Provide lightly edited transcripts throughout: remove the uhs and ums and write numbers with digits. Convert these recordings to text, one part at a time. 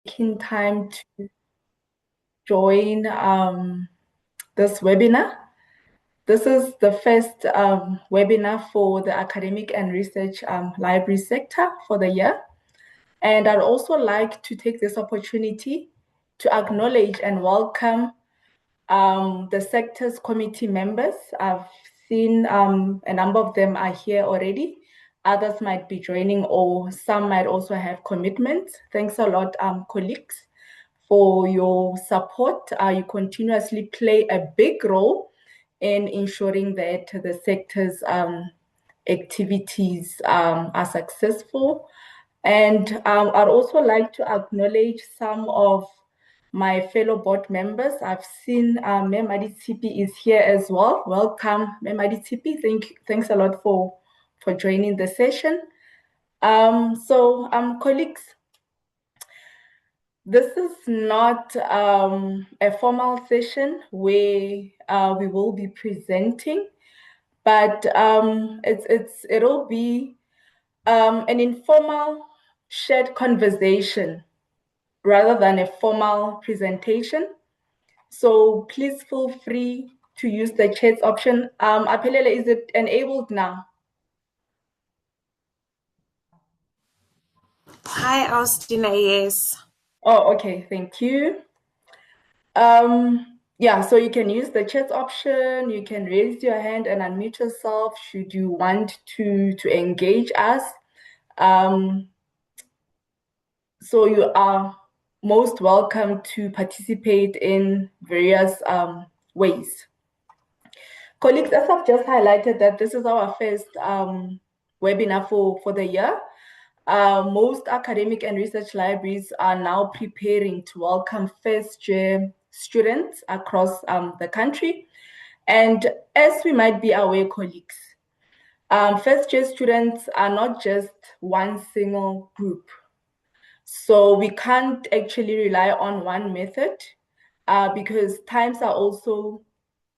taking time to join this webinar. This is the first webinar for the academic and research library sector for the year. And I'd also like to take this opportunity to acknowledge and welcome the sector's committee members. I've seen a number of them are here already. Others might be joining, or some might also have commitments. Thanks a lot, colleagues, for your support. You continuously play a big role in ensuring that the sector's activities are successful. And I'd also like to acknowledge some of my fellow board members. I've seen Memadi Tipi is here as well. Welcome, Memadi Tipi. Thanks a lot for joining the session. Colleagues, this is not a formal session where we will be presenting, but it'll be an informal shared conversation rather than a formal presentation. So please feel free to use the chat option. Aphelele, is it enabled now? Hi, Austina, yes. Oh, okay, thank you. Yeah, so you can use the chat option. You can raise your hand and unmute yourself should you want to engage us. So you are most welcome to participate in various ways. Colleagues, as I've just highlighted that this is our first webinar for the year. Most academic and research libraries are now preparing to welcome first-year students across the country. And as we might be aware, colleagues, first-year students are not just one single group. So we can't actually rely on one method because times are also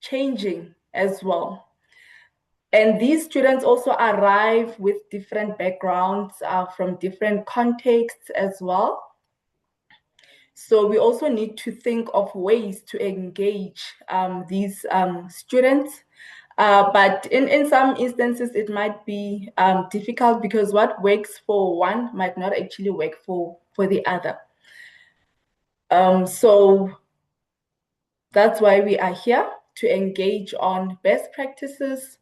changing as well. And these students also arrive with different backgrounds from different contexts as well. So we also need to think of ways to engage these students. But in some instances, it might be difficult because what works for one might not actually work for the other. So that's why we are here to engage on best practices,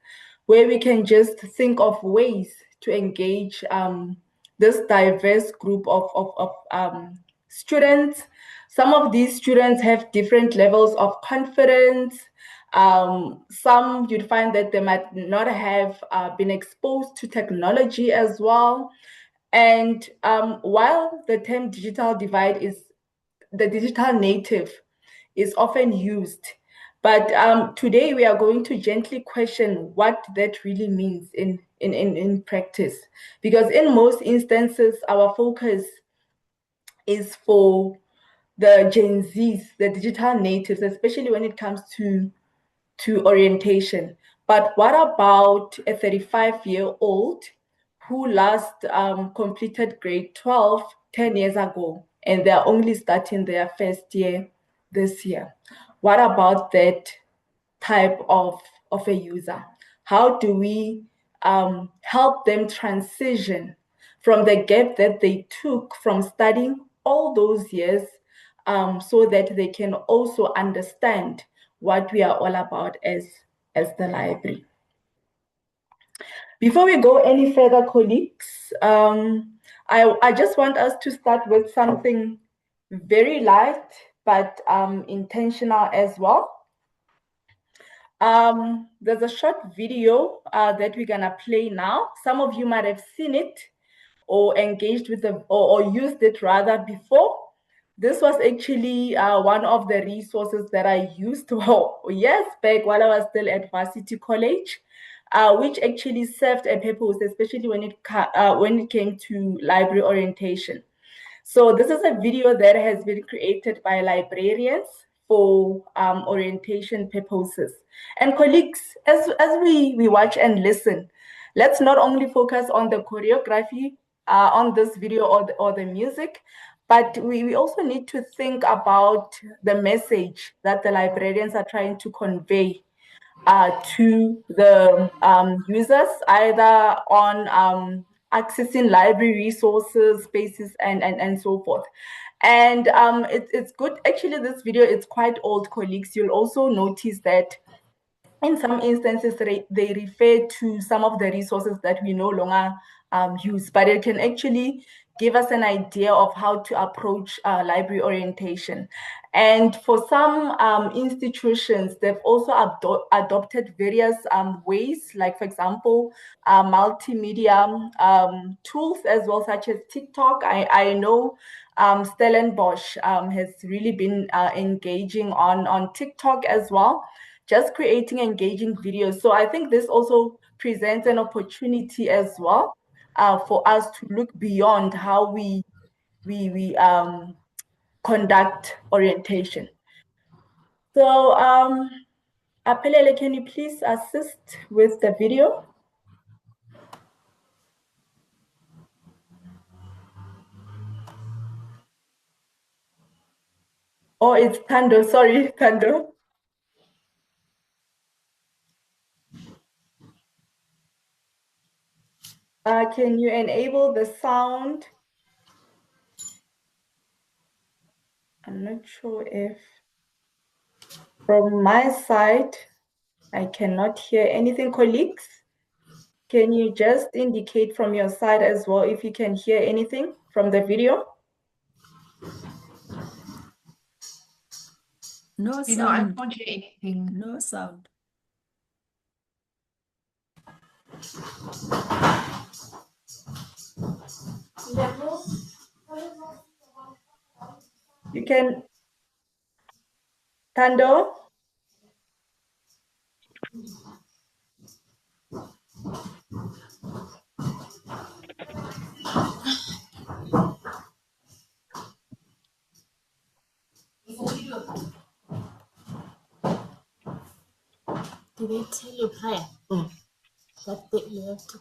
where we can just think of ways to engage this diverse group of students. Some of these students have different levels of confidence. Some you'd find that they might not have been exposed to technology as well. And while the term digital divide is the digital native is often used, but today we are going to gently question what that really means in practice. Because in most instances, our focus is for the Gen Zs, the digital natives, especially when it comes to orientation. But what about a 35-year-old who last completed grade 12 10 years ago, and they're only starting their first year this year? What about that type of a user? How do we help them transition from the gap that they took from studying all those years so that they can also understand what we are all about as the library? Before we go any further, colleagues, I just want us to start with something very light but intentional as well. There's a short video that we're gonna play now. Some of you might have seen it or engaged with the or used it rather before. This was actually one of the resources that I used years back while I was still at Varsity College, which actually served a purpose, especially when it came to library orientation. So this is a video that has been created by librarians for orientation purposes. And colleagues, as we watch and listen, let's not only focus on the choreography on this video or the music, but we also need to think about the message that the librarians are trying to convey to the users, either on accessing library resources, spaces, and so forth. And it's good. Actually, this video is quite old, colleagues. You'll also notice that in some instances, they refer to some of the resources that we no longer use, but it can actually give us an idea of how to approach library orientation. And for some institutions, they've also adopted various ways, like, for example, multimedia tools as well, such as TikTok. I know Stellenbosch has really been engaging on TikTok as well, just creating engaging videos. So I think this also presents an opportunity as well for us to look beyond how we conduct orientation. So Apelele, can you please assist with the video? Oh, it's Tando. Sorry, Tando. Can you enable the sound? I'm not sure if from my side, I cannot hear anything. Colleagues, can you just indicate from your side as well if you can hear anything from the video? No You know, I sound. can't hear anything. No sound. You can, Tando? Did they tell you prior that you have to?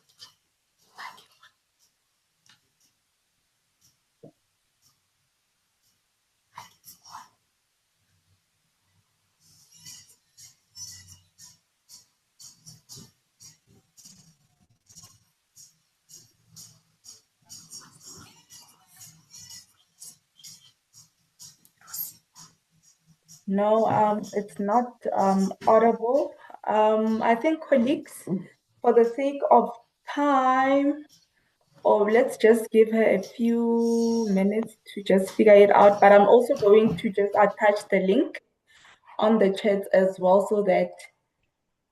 No, it's not audible. I think colleagues, for the sake of time, or let's just give her a few minutes to just figure it out. But I'm also going to just attach the link on the chat as well so that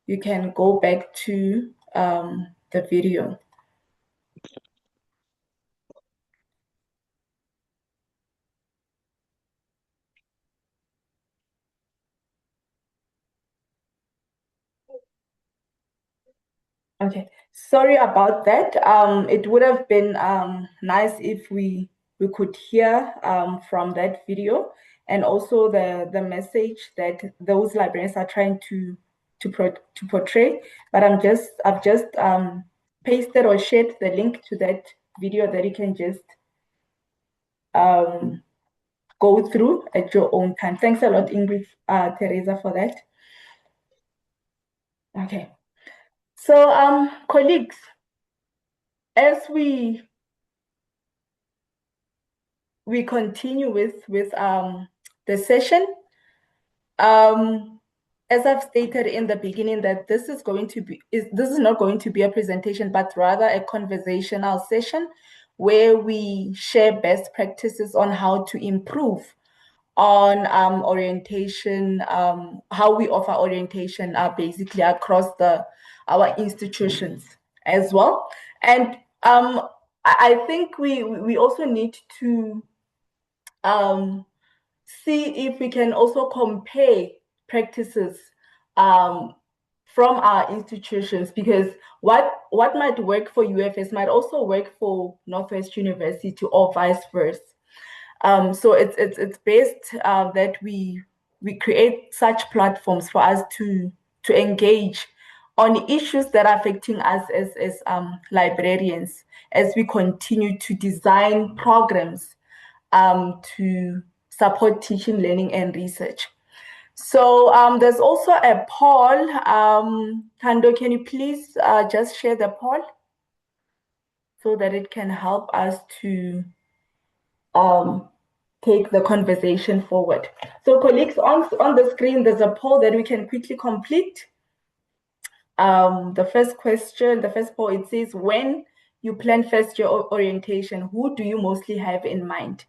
you can go back to the video. Okay, sorry about that. It would have been nice if we could hear from that video, and also the message that those librarians are trying to portray. But I've just pasted or shared the link to that video that you can just go through at your own time. Thanks a lot, Ingrid, Teresa, for that. Okay, so colleagues, as we continue with the session. As I've stated in the beginning, that this is not going to be a presentation, but rather a conversational session where we share best practices on how to improve on orientation, how we offer orientation basically across our institutions as well. And I think we also need to see if we can also compare practices from our institutions, because what might work for UFS might also work for Northwest University or vice versa. So it's best that we create such platforms for us to engage on issues that are affecting us as librarians, as we continue to design programs to support teaching, learning, and research. So there's also a poll. Kando, can you please just share the poll so that it can help us to um, take the conversation forward. So colleagues, on the screen, there's a poll that we can quickly complete. The first question, the first poll, it says, when you plan first year orientation, who do you mostly have in mind?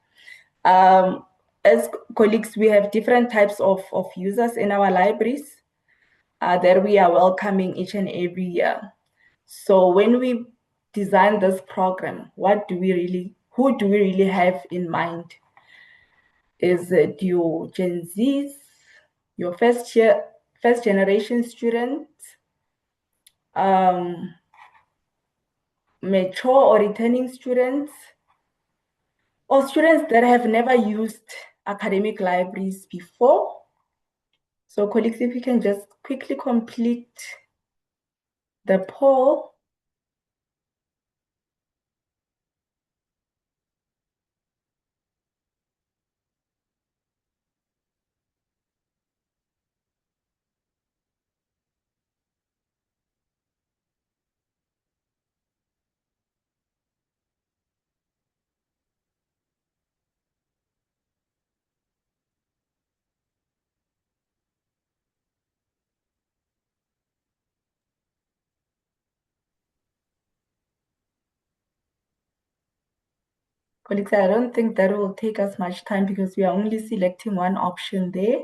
As colleagues, we have different types of users in our libraries that we are welcoming each and every year. So when we design this program, who do we really have in mind? Is it your Gen Zs, your first generation students, mature or returning students, or students that have never used academic libraries before? So colleagues, if you can just quickly complete the poll. Colleagues, I don't think that will take us much time because we are only selecting one option there.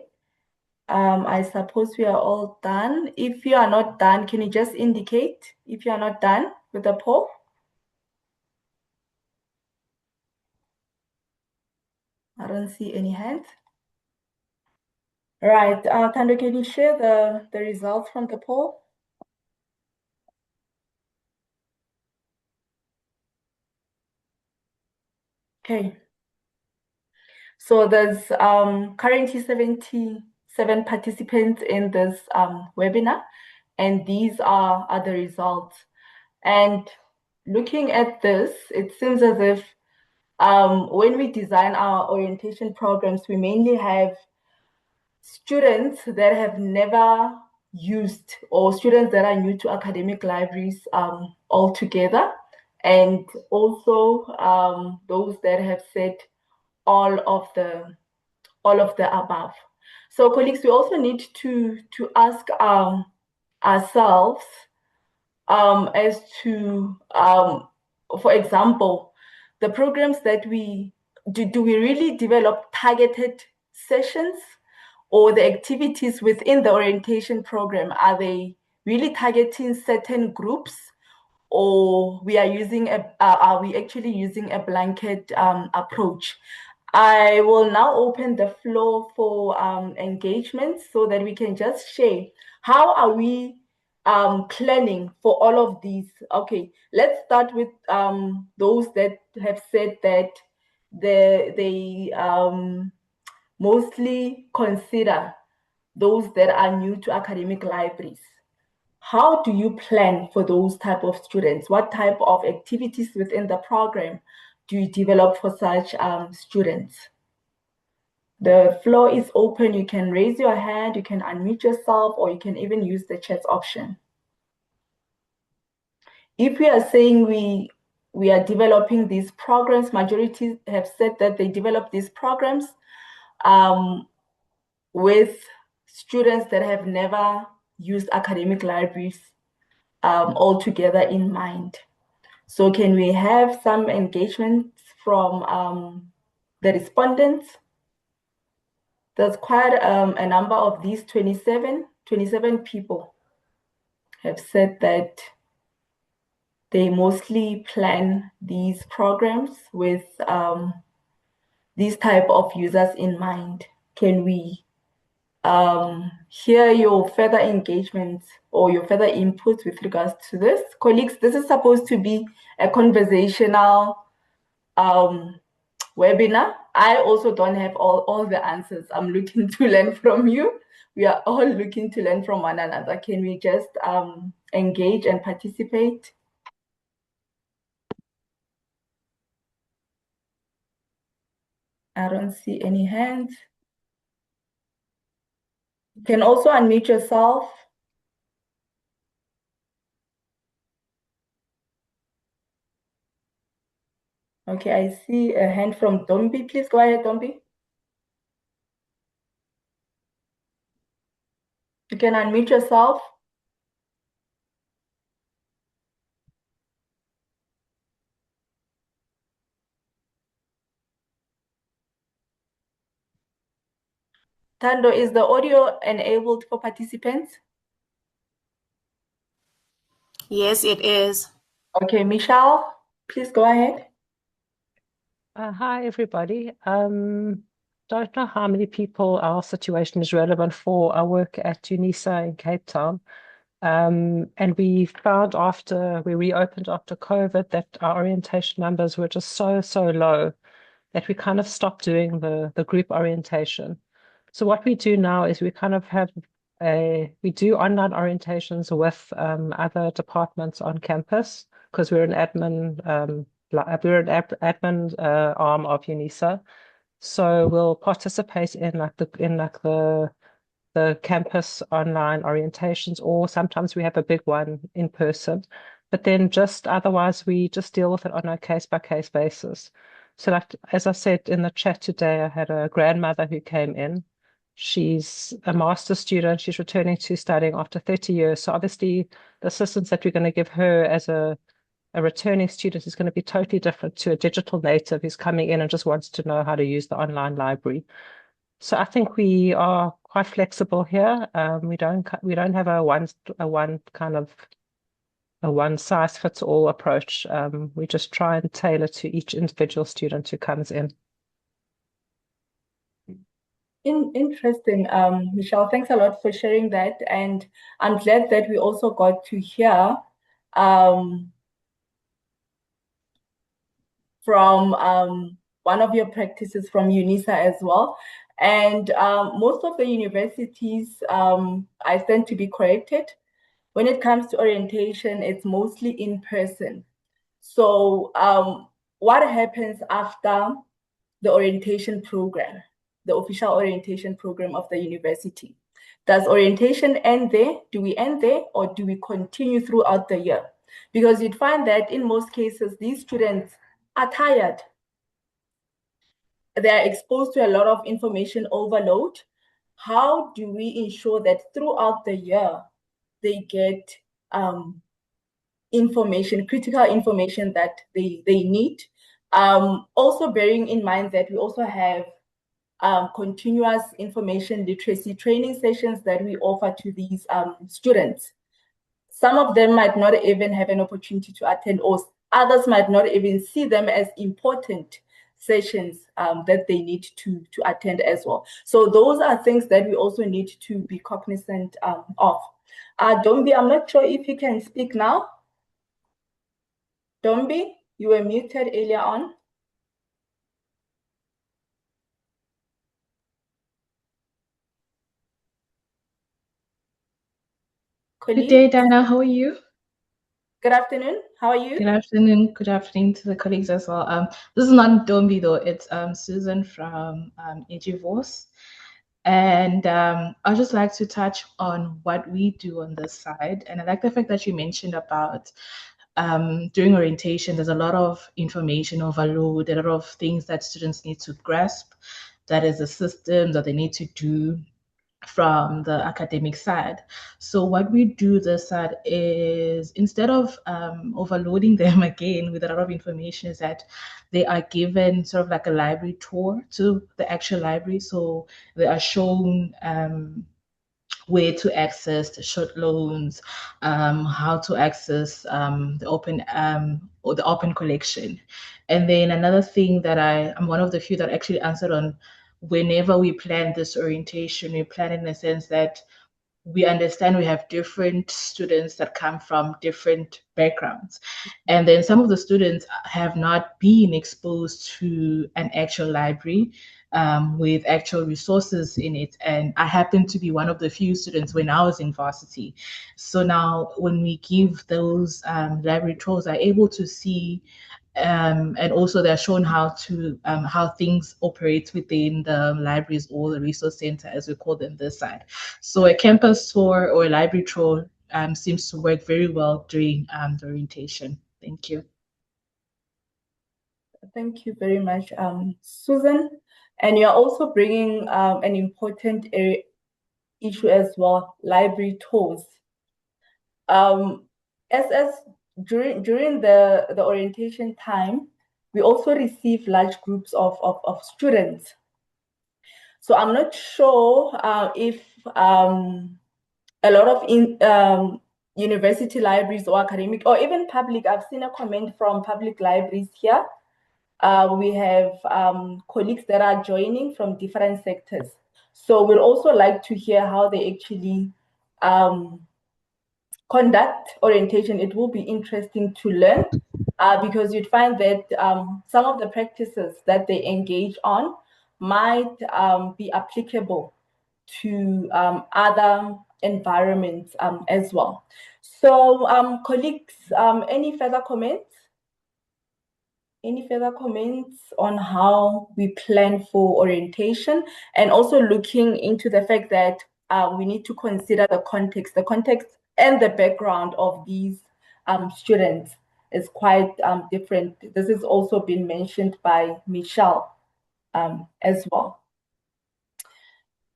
I suppose we are all done. If you are not done, can you just indicate if you are not done with the poll? I don't see any hands. Right, Thando, can you share the results from the poll? Okay. So there's currently 77 participants in this webinar, and these are the results. And looking at this, it seems as if when we design our orientation programs, we mainly have students that have never used or students that are new to academic libraries altogether, and also those that have said all of the above. So colleagues, we also need to ask ourselves as to, for example, the programs that we do we really develop targeted sessions, or the activities within the orientation program, are they really targeting certain groups, or are we actually using a blanket approach? I will now open the floor for engagement so that we can just share how are we planning for all of these. Okay, let's start with those that have said that they mostly consider those that are new to academic libraries. How do you plan for those type of students? What type of activities within the program do you develop for such students? The floor is open. You can raise your hand, you can unmute yourself, or you can even use the chat option. If we are saying we are developing these programs, majority have said that they develop these programs with students that have never used academic libraries altogether in mind. So can we have some engagement from the respondents? There's quite a number of these 27 people have said that they mostly plan these programs with these type of users in mind. Can we hear your further engagements or your further inputs with regards to this? Colleagues, this is supposed to be a conversational webinar. I also don't have all the answers. I'm looking to learn from you. We are all looking to learn from one another. Can we just engage and participate? I don't see any hands. You can also unmute yourself. Okay, I see a hand from Dombi. Please go ahead, Dombi. You can unmute yourself. Tando, is the audio enabled for participants? Yes, it is. Okay, Michelle, please go ahead. Hi, everybody. Don't know how many people our situation is relevant for. I work at UNISA in Cape Town. And we found after we reopened after COVID that our orientation numbers were just so low that we kind of stopped doing the group orientation. So what we do now is we kind of have we do online orientations with other departments on campus because we're an admin admin arm of UNISA. So we'll participate in the campus online orientations, or sometimes we have a big one in person. But then just otherwise, we just deal with it on a case by case basis. So, like as I said in the chat today, I had a grandmother who came in. She's a master's student. She's returning to studying after 30 years. So obviously, the assistance that we're going to give her as a returning student is going to be totally different to a digital native who's coming in and just wants to know how to use the online library. So I think we are quite flexible here. We don't have a one size fits all approach. We just try and tailor to each individual student who comes in. Interesting, Michelle. Thanks a lot for sharing that. And I'm glad that we also got to hear um, from one of your practices from UNISA as well. And most of the universities, I stand to be corrected. When it comes to orientation, it's mostly in person. So, what happens after the orientation program, the official orientation program of the university? Does orientation end there? Do we end there, or do we continue throughout the year? Because you'd find that in most cases, these students are tired. They are exposed to a lot of information overload. How do we ensure that throughout the year they get information, critical information that they need? Also bearing in mind that we also have continuous information literacy training sessions that we offer to these students. Some of them might not even have an opportunity to attend, or others might not even see them as important sessions that they need to attend as well. So those are things that we also need to be cognizant of. Dombi, I'm not sure if you can speak now. Dombi, you were muted earlier on. Good day, Colleague, Dana. How are you? good afternoon. How are you? Good afternoon. Good afternoon to the colleagues as well. This is not Dombi though. It's Susan from AG and I'd just like to touch on what we do on this side. And I like the fact that you mentioned about during orientation, there's a lot of information overload, a lot of things that students need to grasp. That is the system that they need to do from the academic side. So what we do this side is instead of overloading them again with a lot of information, is that they are given sort of like a library tour to the actual library. So they are shown where to access the short loans, how to access the open or the open collection. And then another thing that I'm one of the few that actually answered on, whenever we plan this orientation, we plan in the sense that we understand we have different students that come from different backgrounds. And then some of the students have not been exposed to an actual library with actual resources in it. And I happen to be one of the few students when I was in varsity. So now when we give those library tours, I'm able to see and also they're shown how things operate within the libraries or the resource center, as we call them this side. So a campus tour or a library tour seems to work very well during the orientation. Thank you. Thank you very much, Susan. And you're also bringing an important issue as well, library tours. Um, as during the orientation time, we also receive large groups of students. So I'm not sure if a lot of university libraries or academic or even public, I've seen a comment from public libraries here. We have colleagues that are joining from different sectors. So we'd also like to hear how they actually conduct orientation. It will be interesting to learn because you'd find that some of the practices that they engage on might be applicable to other environments as well. So, colleagues, any further comments? Any further comments on how we plan for orientation, and also looking into the fact that we need to consider the context and the background of these students is quite different. This has also been mentioned by Michelle as well.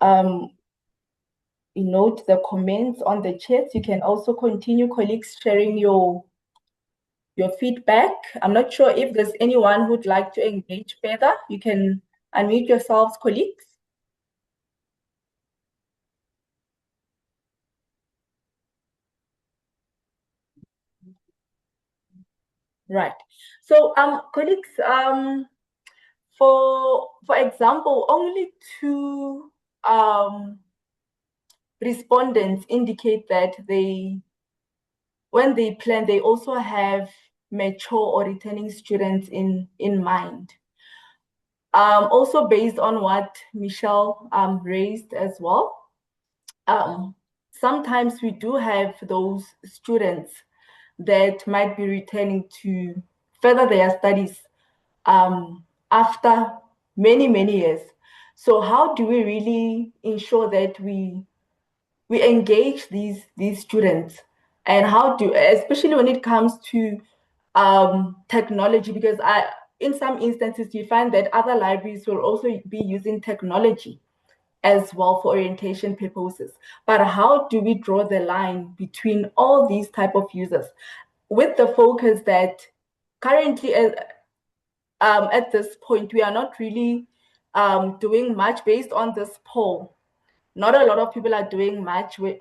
You note the comments on the chat. You can also continue, colleagues, sharing your feedback. I'm not sure if there's anyone who'd like to engage further. You can unmute yourselves, colleagues. Right. So, colleagues, for example, only two respondents indicate that when they plan, they also have mature or returning students in mind. Also based on what Michelle raised as well, sometimes we do have those students that might be returning to further their studies after many years. So how do we really ensure that we engage these students, and how do, especially when it comes to technology, because in some instances you find that other libraries will also be using technology as well for orientation purposes. But how do we draw the line between all these type of users, with the focus that currently at this point we are not really doing much based on this poll. Not a lot of people are doing much with,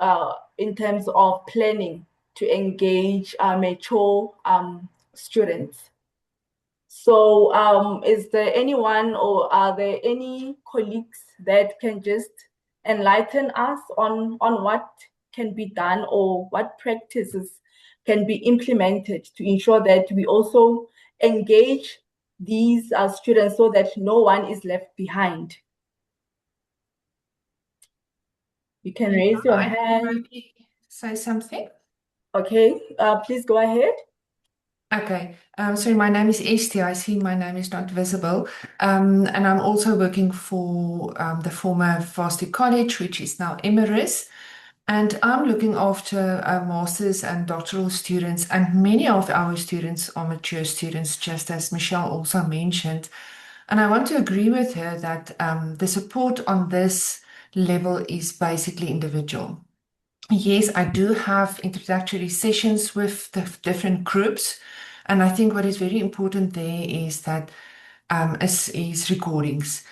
in terms of planning to engage mature students. So is there anyone, or are there any colleagues that can just enlighten us on what can be done, or what practices can be implemented to ensure that we also engage these students so that no one is left behind? You can raise your hand. Say something. Okay, please go ahead. Okay, sorry, my name is Esty. I see my name is not visible. And I'm also working for the former Varsity College, which is now Emirates. And I'm looking after master's and doctoral students, and many of our students are mature students, just as Michelle also mentioned. And I want to agree with her that the support on this level is basically individual. Yes, I do have introductory sessions with the different groups. And I think what is very important there is that is recordings.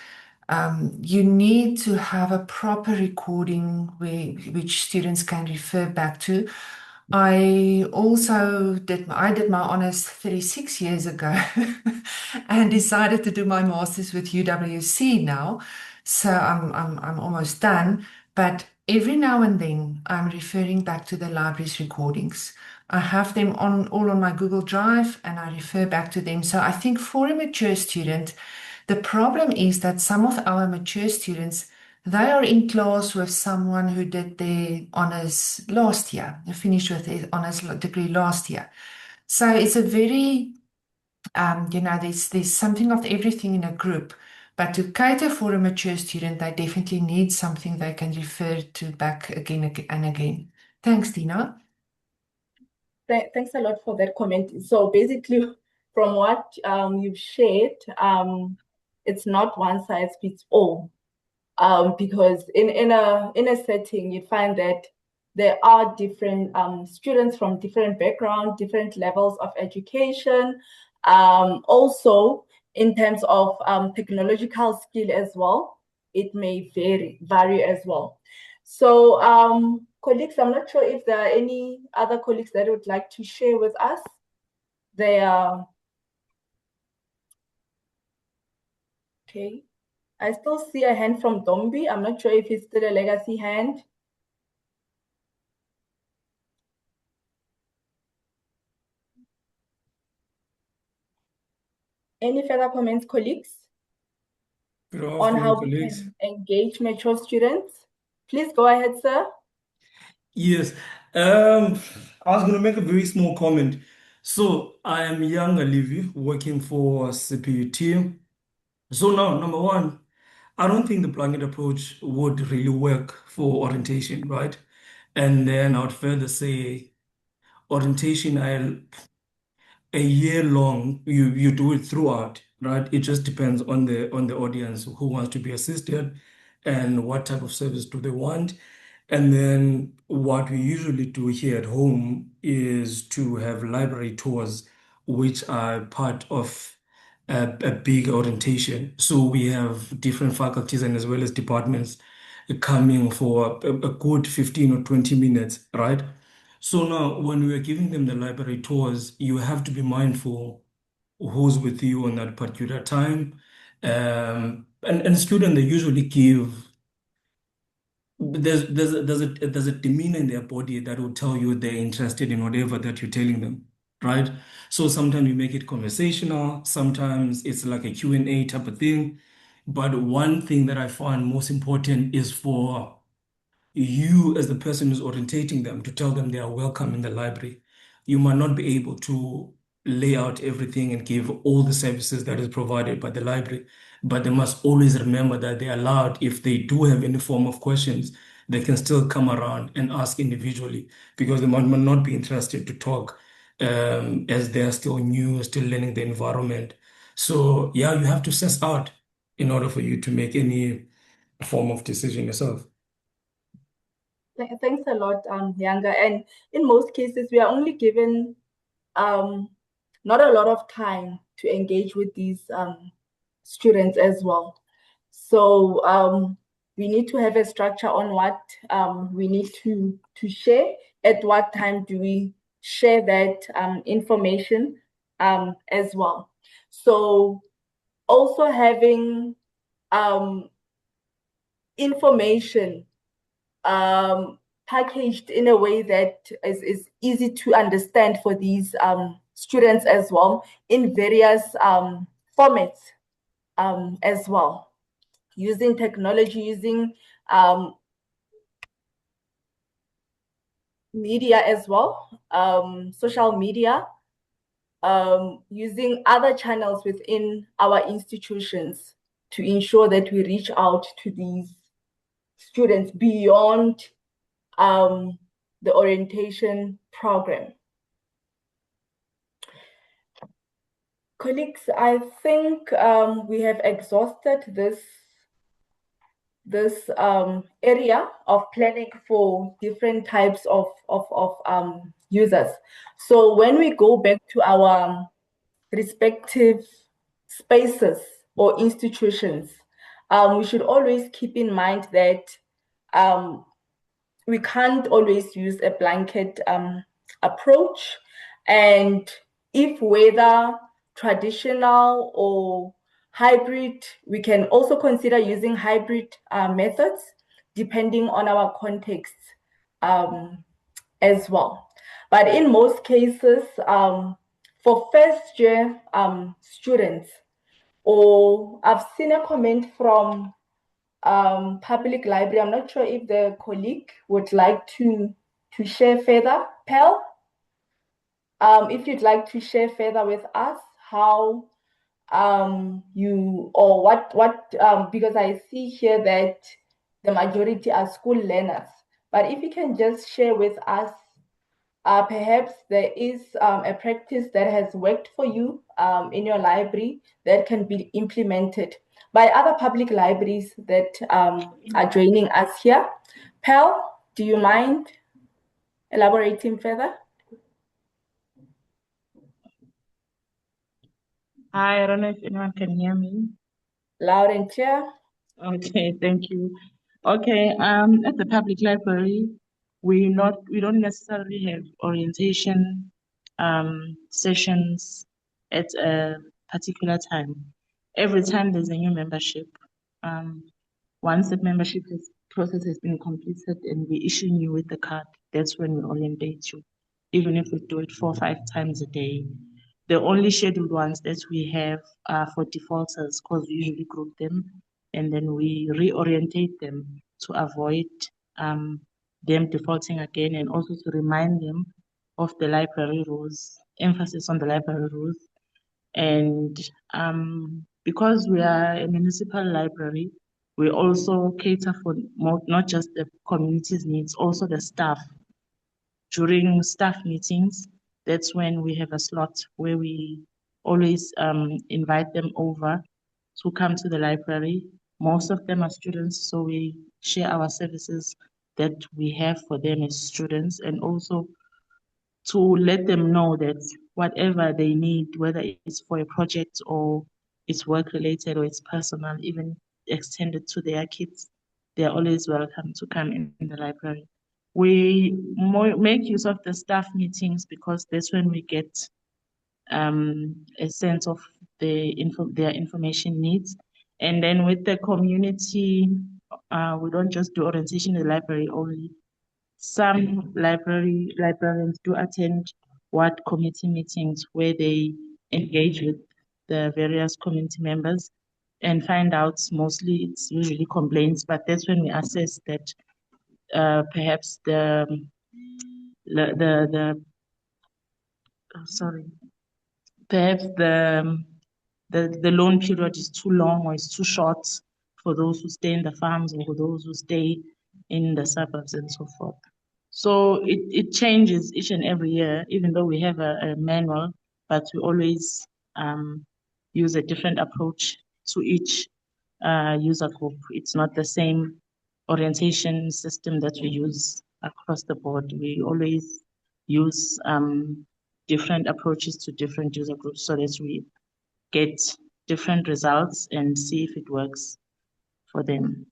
You need to have a proper recording which students can refer back to. I did my honors 36 years ago and decided to do my master's with UWC now. So I'm almost done. But every now and then I'm referring back to the library's recordings. I have them all on my Google Drive and I refer back to them. So I think for a mature student, the problem is that some of our mature students, they are in class with someone who did their honors last year, they finished with their honors degree last year. So it's a very there's something of everything in a group. But to cater for a mature student, they definitely need something they can refer to back again and again. Thanks, Dina. Thanks a lot for that comment. So basically, from what you've shared, it's not one size fits all. Because in a setting, you find that there are different students from different backgrounds, different levels of education. Also, in terms of technological skill as well, it may vary as well. So, colleagues, I'm not sure if there are any other colleagues that would like to share with us. They are okay. I still see a hand from Dombi. I'm not sure if it's still a legacy hand. Any further comments, colleagues, Good on afternoon, how we colleagues. can engage mature students? Please go ahead, sir. Yes, I was going to make a very small comment. So I am young Alivi working for CPUT. So now, number one, I don't think the blanket approach would really work for orientation, right? And then I would further say orientation, a year long, you do it throughout, right? It just depends on the audience who wants to be assisted and what type of service do they want. And then what we usually do here at home is to have library tours, which are part of a big orientation. So we have different faculties and as well as departments coming for a good 15 or 20 minutes, right? So now, when we are giving them the library tours, you have to be mindful who's with you on that particular time. And students, they usually give, there's a demeanor in their body that will tell you they're interested in whatever that you're telling them, right? So sometimes you make it conversational, sometimes it's like a Q&A type of thing. But one thing that I find most important is for you as the person who's orientating them to tell them they are welcome in the library. You might not be able to lay out everything and give all the services that is provided by the library, but they must always remember that they're allowed, if they do have any form of questions, they can still come around and ask individually because they might not be interested to talk as they're still new, still learning the environment. So yeah, you have to suss out in order for you to make any form of decision yourself. Thanks a lot, Yanga. And in most cases, we are only given um, not a lot of time to engage with these students as well. So we need to have a structure on what we need to share. At what time do we share that information as well? So also having information packaged in a way that is easy to understand for these students as well in various formats as well, using technology, using media as well, social media, using other channels within our institutions to ensure that we reach out to these students beyond the orientation program. Colleagues, I think we have exhausted this area of planning for different types of users. So when we go back to our respective spaces or institutions, we should always keep in mind that we can't always use a blanket approach. And if whether traditional or hybrid, we can also consider using hybrid methods depending on our context as well. But in most cases, for first year students, or I've seen a comment from public library. I'm not sure if the colleague would like to share further. Pearl, if you'd like to share further with us how you or what because I see here that the majority are school learners, but if you can just share with us perhaps there is a practice that has worked for you in your library that can be implemented by other public libraries that are joining us here. Pearl, do you mind elaborating further? Hi, I don't know if anyone can hear me. Loud and clear. Okay, thank you. Okay, at the public library, we don't necessarily have orientation sessions at a particular time. Every time there's a new membership, um, once the process has been completed and we issue you with the card, that's when we orientate you. Even if we do it 4 or 5 times a day. The only scheduled ones that we have are for defaulters because we usually group them and then we reorientate them to avoid them defaulting again and also to remind them of the library rules, emphasis on the library rules. And because we are a municipal library, we also cater for not just the community's needs, also the staff. During staff meetings, that's when we have a slot where we always invite them over to come to the library. Most of them are students, so we share our services that we have for them as students and also to let them know that whatever they need, whether it's for a project or it's work related or it's personal, even extended to their kids, they are always welcome to come in the library. We make use of the staff meetings because that's when we get a sense of their information needs. And then with the community, we don't just do orientation in the library only. Some librarians do attend ward committee meetings where they engage with the various community members and find out, mostly it's usually complaints, but that's when we assess that perhaps the sorry, perhaps the loan period is too long or is too short for those who stay in the farms or for those who stay in the suburbs and so forth. So it changes each and every year, even though we have a manual, but we always use a different approach to each user group. It's not the same orientation system that we use across the board. We always use different approaches to different user groups so that we get different results and see if it works for them.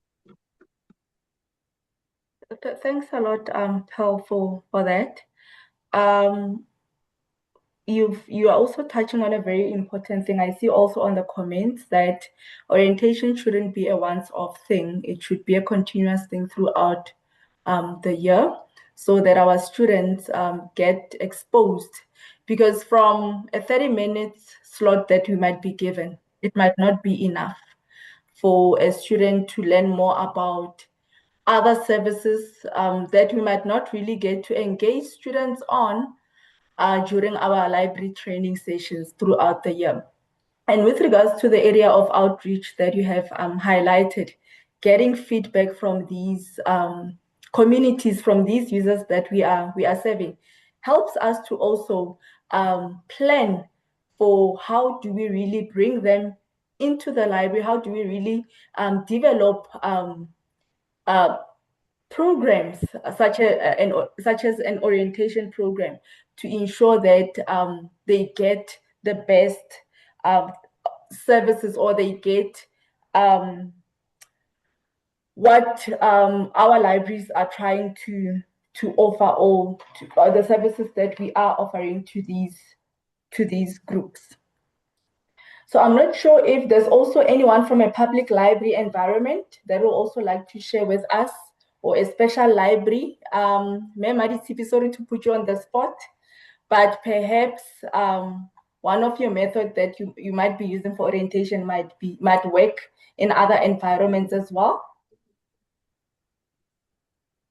Thanks a lot, Pearl, for that. Um, you are also touching on a very important thing. I see also on the comments that orientation shouldn't be a once-off thing. It should be a continuous thing throughout the year so that our students get exposed. Because from a 30 minutes slot that we might be given, it might not be enough for a student to learn more about other services that we might not really get to engage students on during our library training sessions throughout the year. And with regards to the area of outreach that you have highlighted, getting feedback from these communities, from these users that we are serving, helps us to also plan for how do we really bring them into the library, how do we really develop programs such as an orientation program to ensure that they get the best um, services or they get what our libraries are trying to offer or the services that we are offering to these groups. So I'm not sure if there's also anyone from a public library environment that will also like to share with us or a special library. Ma'am Aditipi, sorry to put you on the spot, but perhaps one of your methods that you might be using for orientation might work in other environments as well.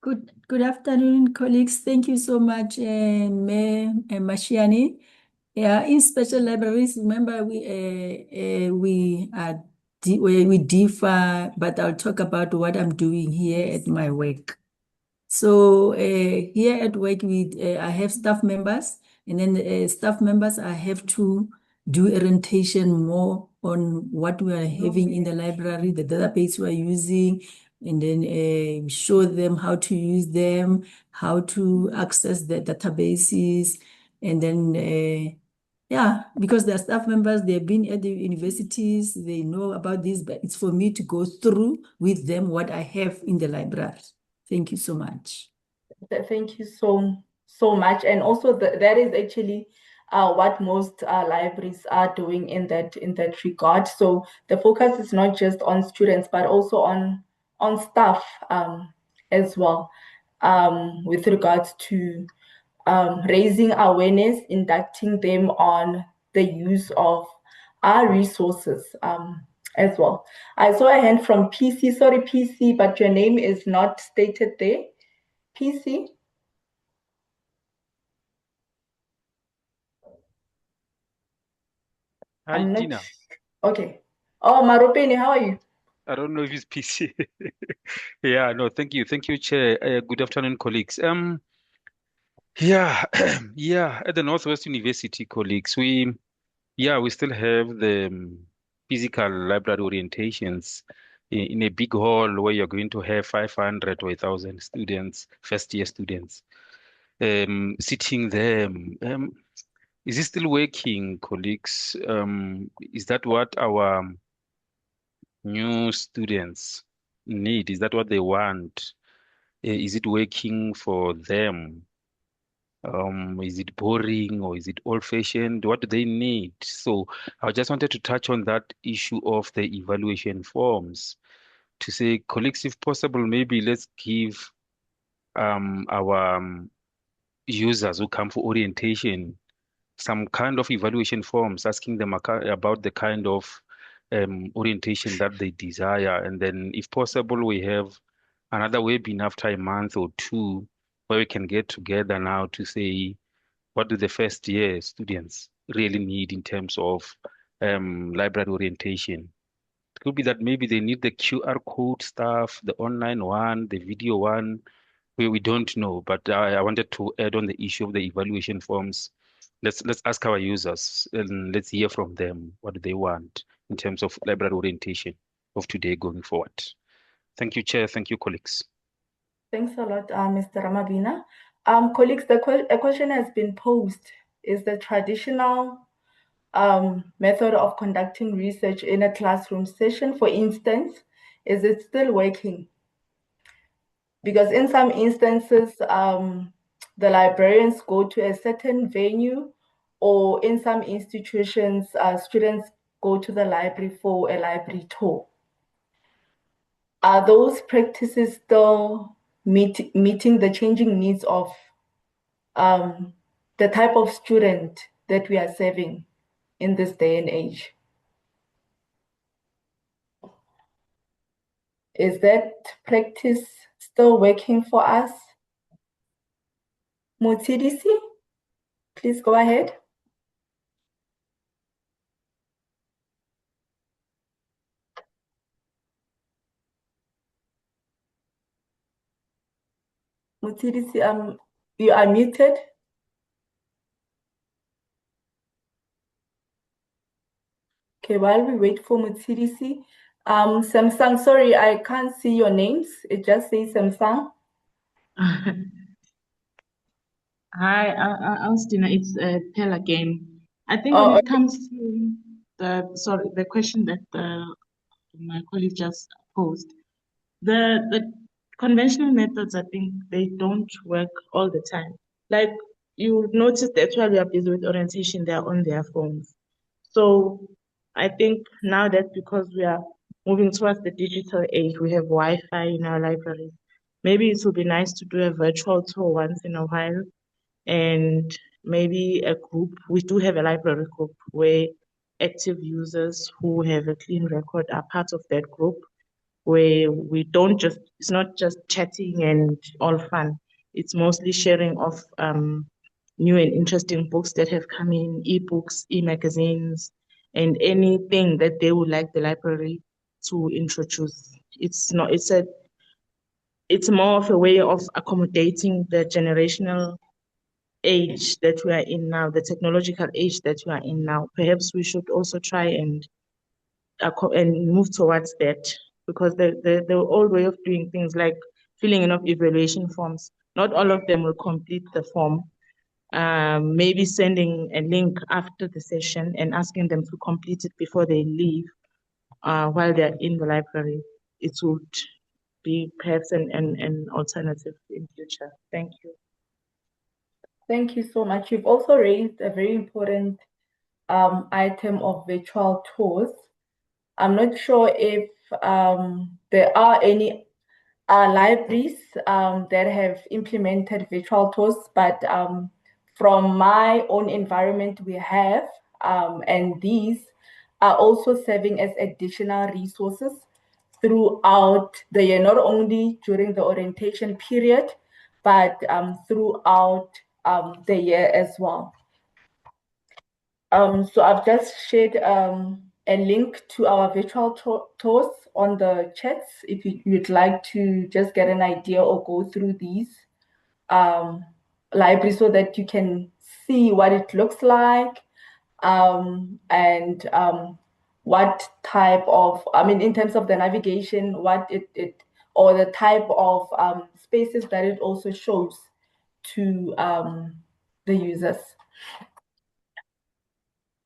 Good afternoon, colleagues. Thank you so much, Mayor Mashiani. Yeah, in special libraries, remember we differ, but I'll talk about what I'm doing here at my work. So here at work, I have staff members, and then staff members, I have to do orientation more on what we are having in the library, the database we are using, and then show them how to use them, how to access the databases, and then yeah, because they're staff members, they've been at the universities, they know about this, but it's for me to go through with them what I have in the library. Thank you so much. Thank you so much. And also that is actually what most libraries are doing in that regard. So the focus is not just on students, but also on staff as well, with regards to raising awareness, inducting them on the use of our resources as well. I saw a hand from PC. Sorry, PC, but your name is not stated there. PC. Hi, I'm not Tina. okay. Oh, Maropeni, how are you? I don't know if it's PC. Yeah, no, thank you. Thank you, Chair. Good afternoon, colleagues. Yeah, yeah, at the Northwest University, colleagues, we still have the physical library orientations in a big hall where you're going to have 500 or 1,000 students, first year students, sitting there. Is it still working, colleagues? Is that what our new students need? Is that what they want? Is it working for them? Is it boring or is it old-fashioned? What do they need? So I just wanted to touch on that issue of the evaluation forms to say, colleagues, if possible, maybe let's give our users who come for orientation some kind of evaluation forms, asking them about the kind of orientation that they desire. And then, if possible, we have another webinar after a month or two where we can get together now to say, what do the first year students really need in terms of library orientation? It could be that maybe they need the QR code stuff, the online one, the video one, we don't know, but I wanted to add on the issue of the evaluation forms. Let's ask our users and let's hear from them. What do they want in terms of library orientation of today going forward? Thank you, Chair. Thank you, colleagues. Thanks a lot, Mr. Ramabina. Colleagues, a question has been posed. Is the traditional method of conducting research in a classroom session, for instance, is it still working? Because in some instances, the librarians go to a certain venue, or in some institutions, students go to the library for a library tour. Are those practices still meeting the changing needs of the type of student that we are serving in this day and age? Is that practice still working for us? Mutsidisi, please go ahead. Mutsidisi, you are muted. Okay, while we wait for Mutsidisi, Samsung, sorry, I can't see your names. It just says Samsung. Hi, Austina, it's Tel again. I think when it comes to the question that my colleague just posed, the conventional methods, I think they don't work all the time. Like you notice that while we are busy with orientation, they are on their phones. So I think now that because we are moving towards the digital age, we have Wi-Fi in our libraries. Maybe it would be nice to do a virtual tour once in a while, and maybe a group. We do have a library group where active users who have a clean record are part of that group, where we don't just, it's not just chatting and all fun. It's mostly sharing of new and interesting books that have come in, e-books, e-magazines, and anything that they would like the library to introduce. It's more of a way of accommodating the generational age that we are in now, the technological age that we are in now. Perhaps we should also try and move towards that, because the old way of doing things, like filling in of evaluation forms, not all of them will complete the form. Maybe sending a link after the session and asking them to complete it before they leave, while they're in the library. It would be perhaps an alternative in future. Thank you. Thank you so much. You've also raised a very important item of virtual tours. I'm not sure if there are any libraries that have implemented virtual tours, but from my own environment, we have, and these are also serving as additional resources throughout the year, not only during the orientation period, but throughout the year as well. So I've just shared a link to our virtual tours on the chats if you'd like to just get an idea or go through these libraries so that you can see what it looks like, and what type of, in terms of the navigation, what it or the type of spaces that it also shows to the users.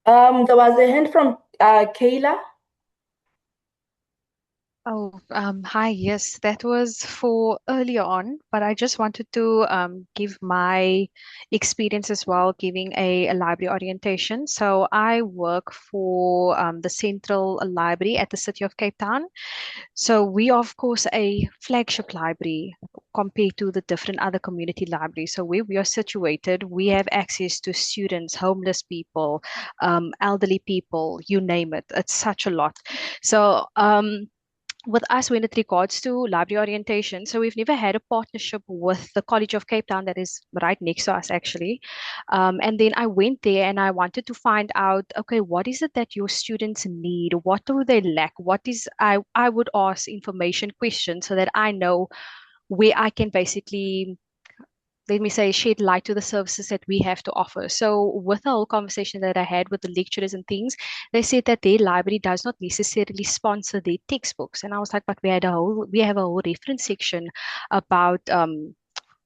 There was a hand from Kayla. Oh, hi. Yes, that was for earlier on, but I just wanted to give my experience as well, giving a library orientation. So I work for the Central Library at the City of Cape Town. So we are, of course, a flagship library compared to the different other community libraries. So where we are situated, we have access to students, homeless people, elderly people, you name it. It's such a lot. So with us when it regards to library orientation, so we've never had a partnership with the College of Cape Town that is right next to us actually. And then I went there and I wanted to find out, okay, what is it that your students need? What do they lack? I would ask information questions so that I know where I can basically, let me say, shed light to the services that we have to offer. So with the whole conversation that I had with the lecturers and things, they said that their library does not necessarily sponsor their textbooks. And I was like, but we have a whole reference section about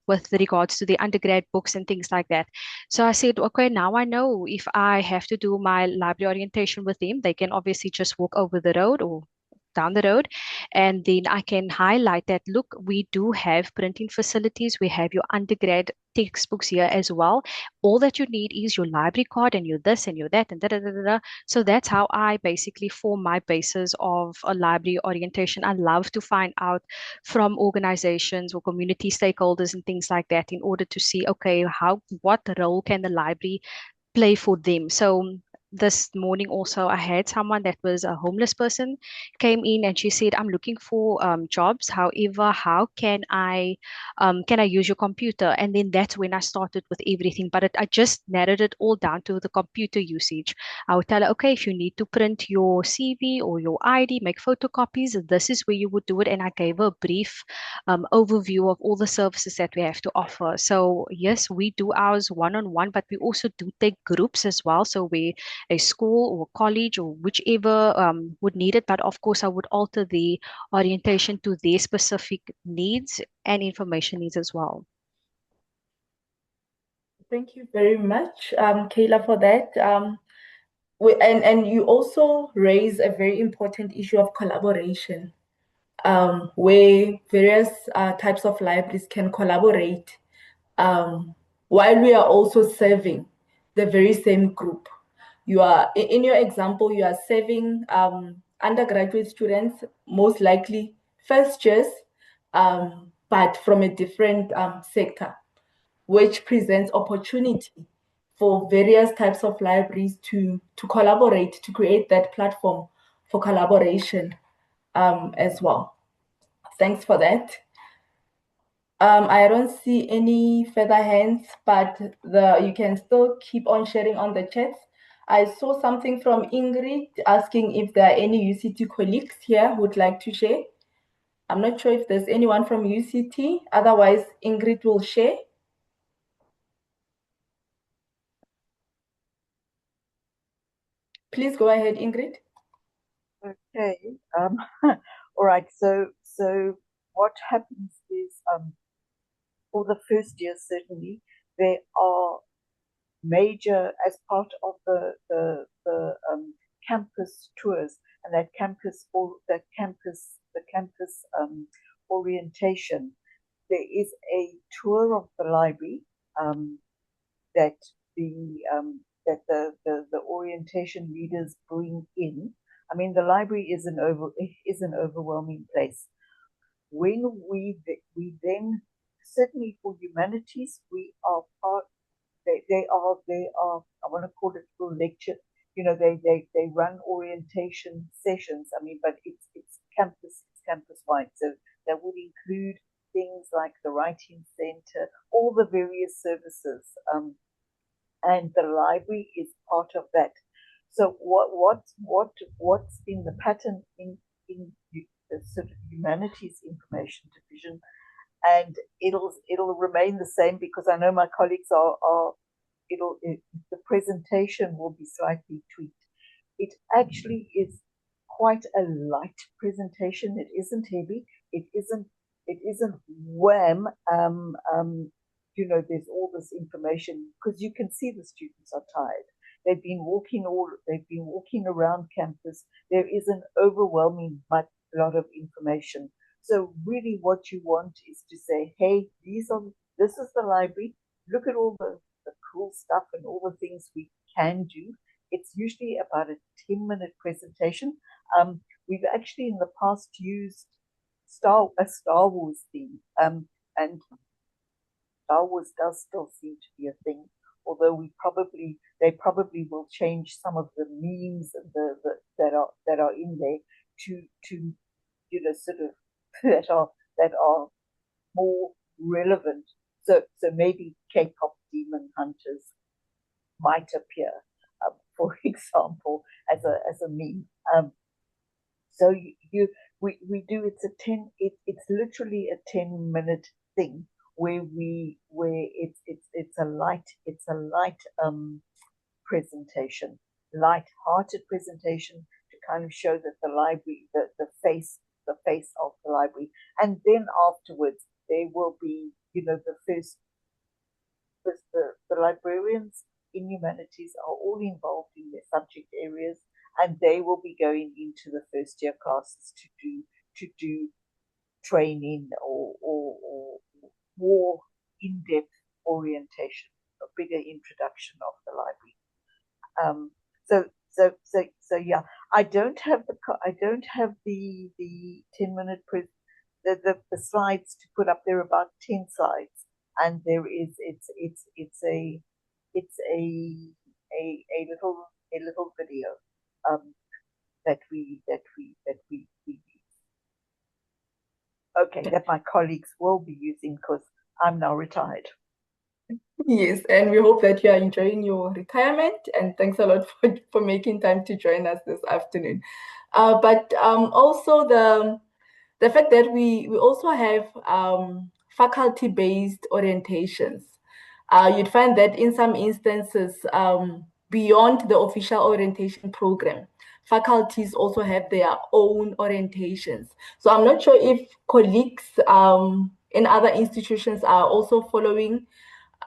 with regards to the undergrad books and things like that. So I said, okay, now I know if I have to do my library orientation with them, they can obviously just walk over the road or down the road, and then I can highlight that, look, we do have printing facilities, we have your undergrad textbooks here as well. All that you need is your library card and your this and your that and da da da da da. So that's how I basically form my basis of a library orientation. I love to find out from organizations or community stakeholders and things like that in order to see, okay, what role can the library play for them. So this morning also I had someone that was a homeless person came in and she said, I'm looking for jobs. However, how can I use your computer? And then that's when I started with everything. But I just narrowed it all down to the computer usage. I would tell her, okay, if you need to print your CV or your ID, make photocopies, this is where you would do it. And I gave her a brief overview of all the services that we have to offer. So yes, we do ours one-on-one, but we also do take groups as well. So we a school or college or whichever would need it. But of course, I would alter the orientation to their specific needs and information needs as well. Thank you very much, Kayla, for that. And you also raise a very important issue of collaboration, where various types of libraries can collaborate, while we are also serving the very same group. You are, in your example, you are serving undergraduate students, most likely first years, but from a different sector, which presents opportunity for various types of libraries to collaborate, to create that platform for collaboration as well. Thanks for that. I don't see any further hands, but you can still keep on sharing on the chats. I saw something from Ingrid asking if there are any UCT colleagues here who would like to share. I'm not sure if there's anyone from UCT. Otherwise, Ingrid will share. Please go ahead, Ingrid. Okay. All right. So what happens is for the first year certainly there are major as part of the campus tours and that campus or the campus orientation. There is a tour of the library that the orientation leaders bring in. I mean, the library is an overwhelming place. When we then certainly for humanities we are part. They are. I want to call it full lecture. You know, they run orientation sessions. I mean, but it's campus wide. So that would include things like the writing center, all the various services. And the library is part of that. So what's been the pattern in the sort of humanities information division, and it'll remain the same because I know my colleagues are the presentation will be slightly tweaked. It actually is quite a light presentation. It isn't heavy. It isn't wham. You know, there's all this information because you can see the students are tired. They've been walking around campus. There is an overwhelming lot of information. So really what you want is to say, hey, this is the library. Look at all the cool stuff and all the things we can do. It's usually about a 10-minute presentation. We've actually in the past used a Star Wars theme, and Star Wars does still seem to be a thing, although they probably will change some of the memes that are in there to you know sort of that are more relevant. So maybe K-pop demon hunters might appear, for example, as a meme. So we do it's literally a 10-minute thing where it's a light presentation, light-hearted presentation to kind of show that the library, the face of the library, and then afterwards there will be the librarians in humanities are all involved in their subject areas, and they will be going into the first year classes to do training or more in-depth orientation, a bigger introduction of the library. So yeah, I don't have the 10-minute the slides to put up. There are about 10 slides, and there is it's a little video that we use. Okay, that my colleagues will be using because I'm now retired. Yes, and we hope that you are enjoying your retirement, and thanks a lot for making time to join us this afternoon. But also the fact that we also have faculty-based orientations. You'd find that in some instances, beyond the official orientation program, faculties also have their own orientations. So I'm not sure if colleagues in other institutions are also following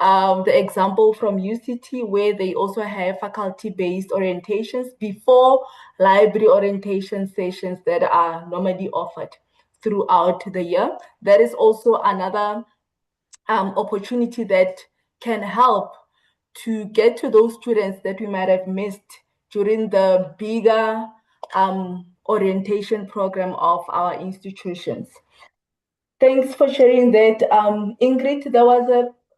the example from UCT, where they also have faculty-based orientations before library orientation sessions that are normally offered throughout the year. That is also another opportunity that can help to get to those students that we might have missed during the bigger orientation program of our institutions. Thanks for sharing that. Ingrid, there was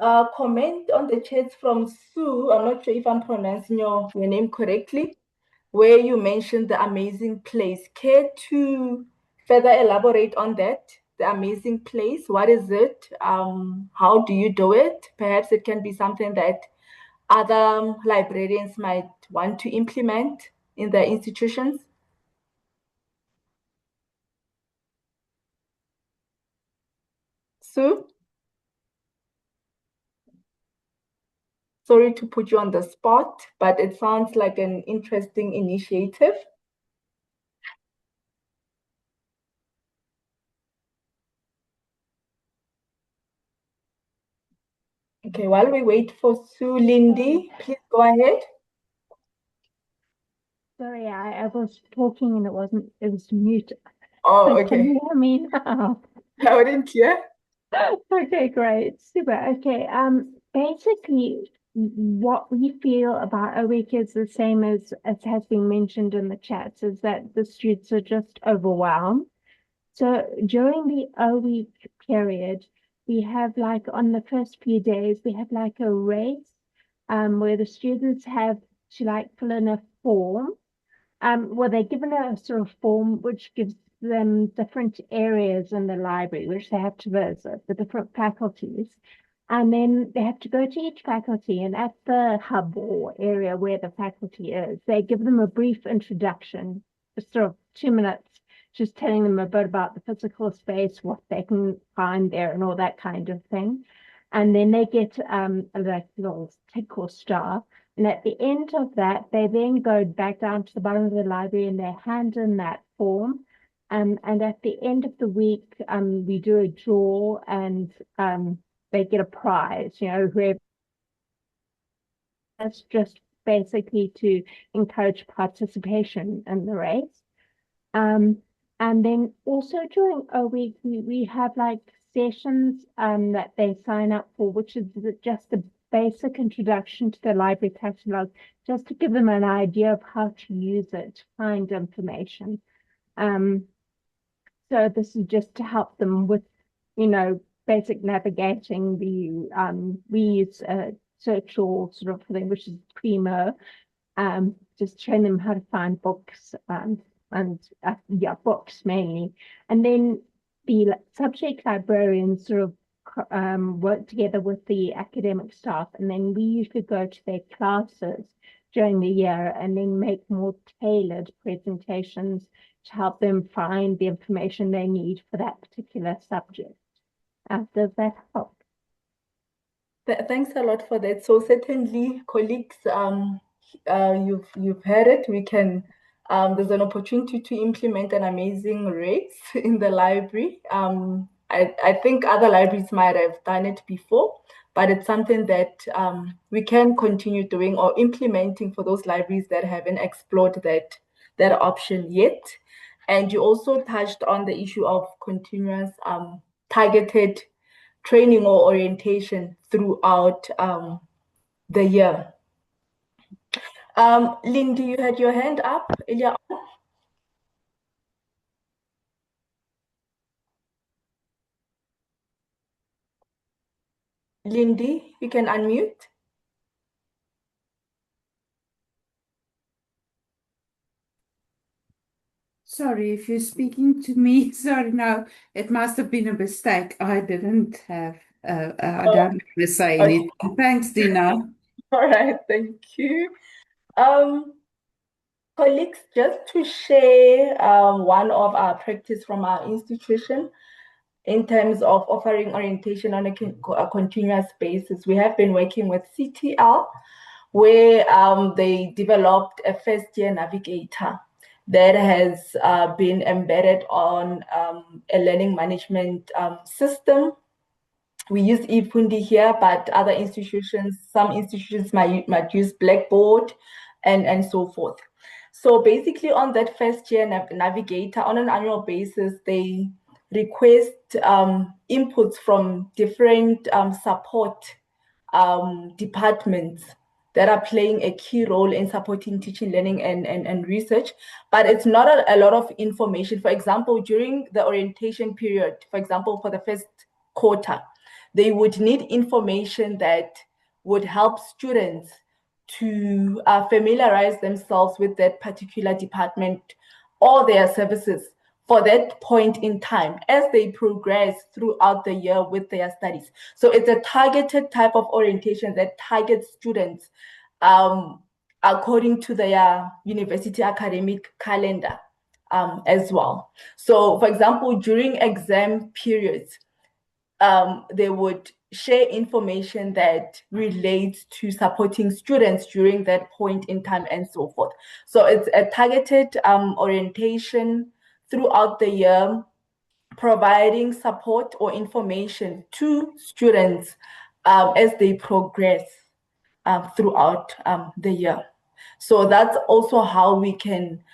a comment on the chat from Sue. I'm not sure if I'm pronouncing your name correctly, where you mentioned the amazing place. Care to further elaborate on that? the amazing place? What is it? How do you do it? Perhaps it can be something that other librarians might want to implement in their institutions. Sue? Sorry to put you on the spot, but it sounds like an interesting initiative. Okay, while we wait for Sue, Lindy, please go ahead. Sorry, I was talking and it was mute. Oh, Can okay. you hear me now? Loud and clear. Okay, great. Super. Okay. Basically, what we feel about a week is the same as has been mentioned in the chats, is that the students are just overwhelmed. So during the O week period, we have like on the first few days, we have like a race where the students have to like fill in a form. Well, they're given a sort of form which gives them different areas in the library which they have to visit, the different faculties. And then they have to go to each faculty, and at the hub or area where the faculty is, they give them a brief introduction, just sort of 2 minutes, just telling them a bit about the physical space, what they can find there, and all that kind of thing. And then they get a like little tick or star. And at the end of that, they then go back down to the bottom of the library and they hand in that form. And at the end of the week, we do a draw and they get a prize, whoever. That's just basically to encourage participation in the race. Um, and then also during a week, we have like sessions that they sign up for, which is just a basic introduction to the library catalog, just to give them an idea of how to use it, to find information. So this is just to help them with, basic navigating. We use search all sort of thing, which is Primo, just showing them how to find books and yeah, books mainly. And then the subject librarians sort of work together with the academic staff, and then we usually go to their classes during the year and then make more tailored presentations to help them find the information they need for that particular subject. Does that help? Thanks a lot for that. So certainly, colleagues, you've heard it. We can there's an opportunity to implement an amazing race in the library. I think other libraries might have done it before, but it's something that we can continue doing or implementing for those libraries that haven't explored that option yet. And you also touched on the issue of continuous targeted training or orientation throughout the year. Lindy, you had your hand up earlier on. Lindy, you can unmute. Sorry, if you're speaking to me, sorry, no, it must have been a mistake. I didn't have, I don't want to say Okay. anything. Thanks, Dina. All right, thank you. Colleagues, just to share one of our practice from our institution in terms of offering orientation on a continuous basis. We have been working with CTL, where they developed a first-year navigator that has been embedded on a learning management system. We use eFundi here, but other institutions, some institutions might use Blackboard and so forth. So basically on that first year navigator, on an annual basis, they request inputs from different support departments that are playing a key role in supporting teaching, learning, and research. But it's not a lot of information. For example, during the orientation period, for example, for the first quarter, they would need information that would help students to familiarize themselves with that particular department or their services for that point in time as they progress throughout the year with their studies. So it's a targeted type of orientation that targets students according to their university academic calendar as well. So, for example, during exam periods, they would share information that relates to supporting students during that point in time and so forth. So it's a targeted orientation throughout the year, providing support or information to students as they progress throughout the year. So that's also how we can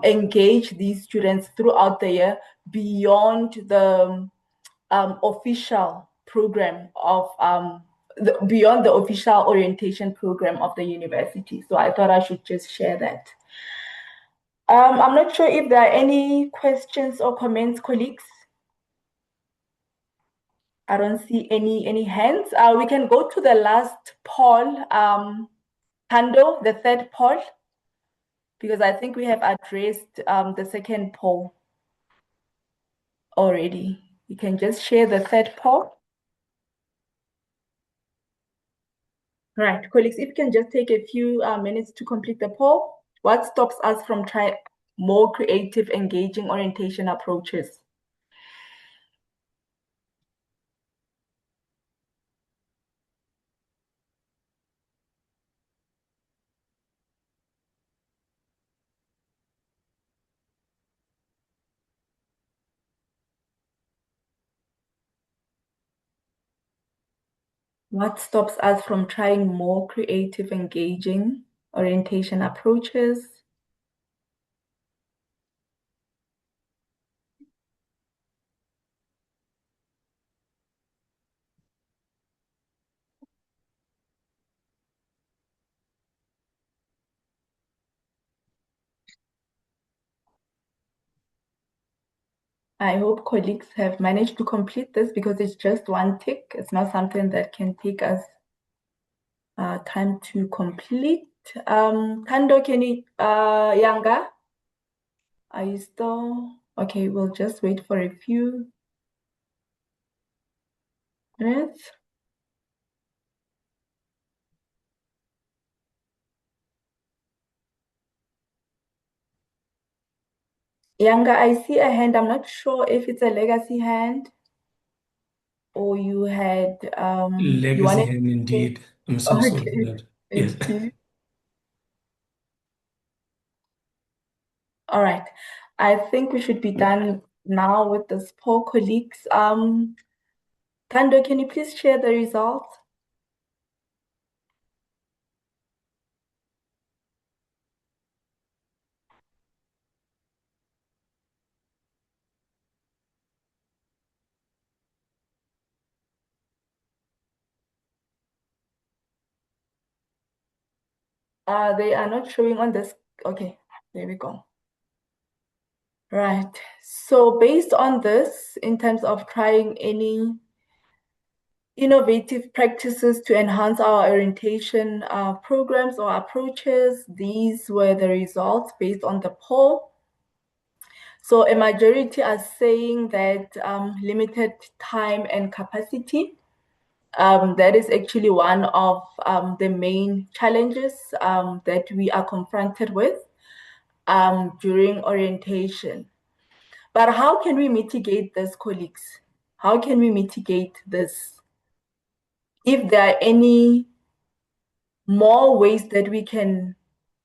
engage these students throughout the year beyond the official program of beyond the official orientation program of the university. So I thought I should just share that. I'm not sure if there are any questions or comments, colleagues. I don't see any hands. We can go to the last poll, Tando, the third poll, because I think we have addressed the second poll already. You can just share the third poll. Right, colleagues, if you can just take a few minutes to complete the poll. What stops us from trying more creative, engaging orientation approaches? What stops us from trying more creative, engaging orientation approaches? I hope colleagues have managed to complete this because it's just one tick. It's not something that can take us time to complete. Kando, can you, Yanga? Are you still? Okay, we'll just wait for a few minutes. Yanga, I see a hand. I'm not sure if it's a legacy hand or you had you Legacy wanted hand to say. indeed. I'm so sorry for Okay, that. Yes. thank you. All right. I think we should be done now with this poll, colleagues. Tando, can you please share the results? They are not showing on this. Okay, there we go. Right. So based on this, in terms of trying any innovative practices to enhance our orientation programs or approaches, these were the results based on the poll. So a majority are saying that limited time and capacity. That is actually one of the main challenges that we are confronted with during orientation. But how can we mitigate this, colleagues? How can we mitigate this? If there are any more ways that we can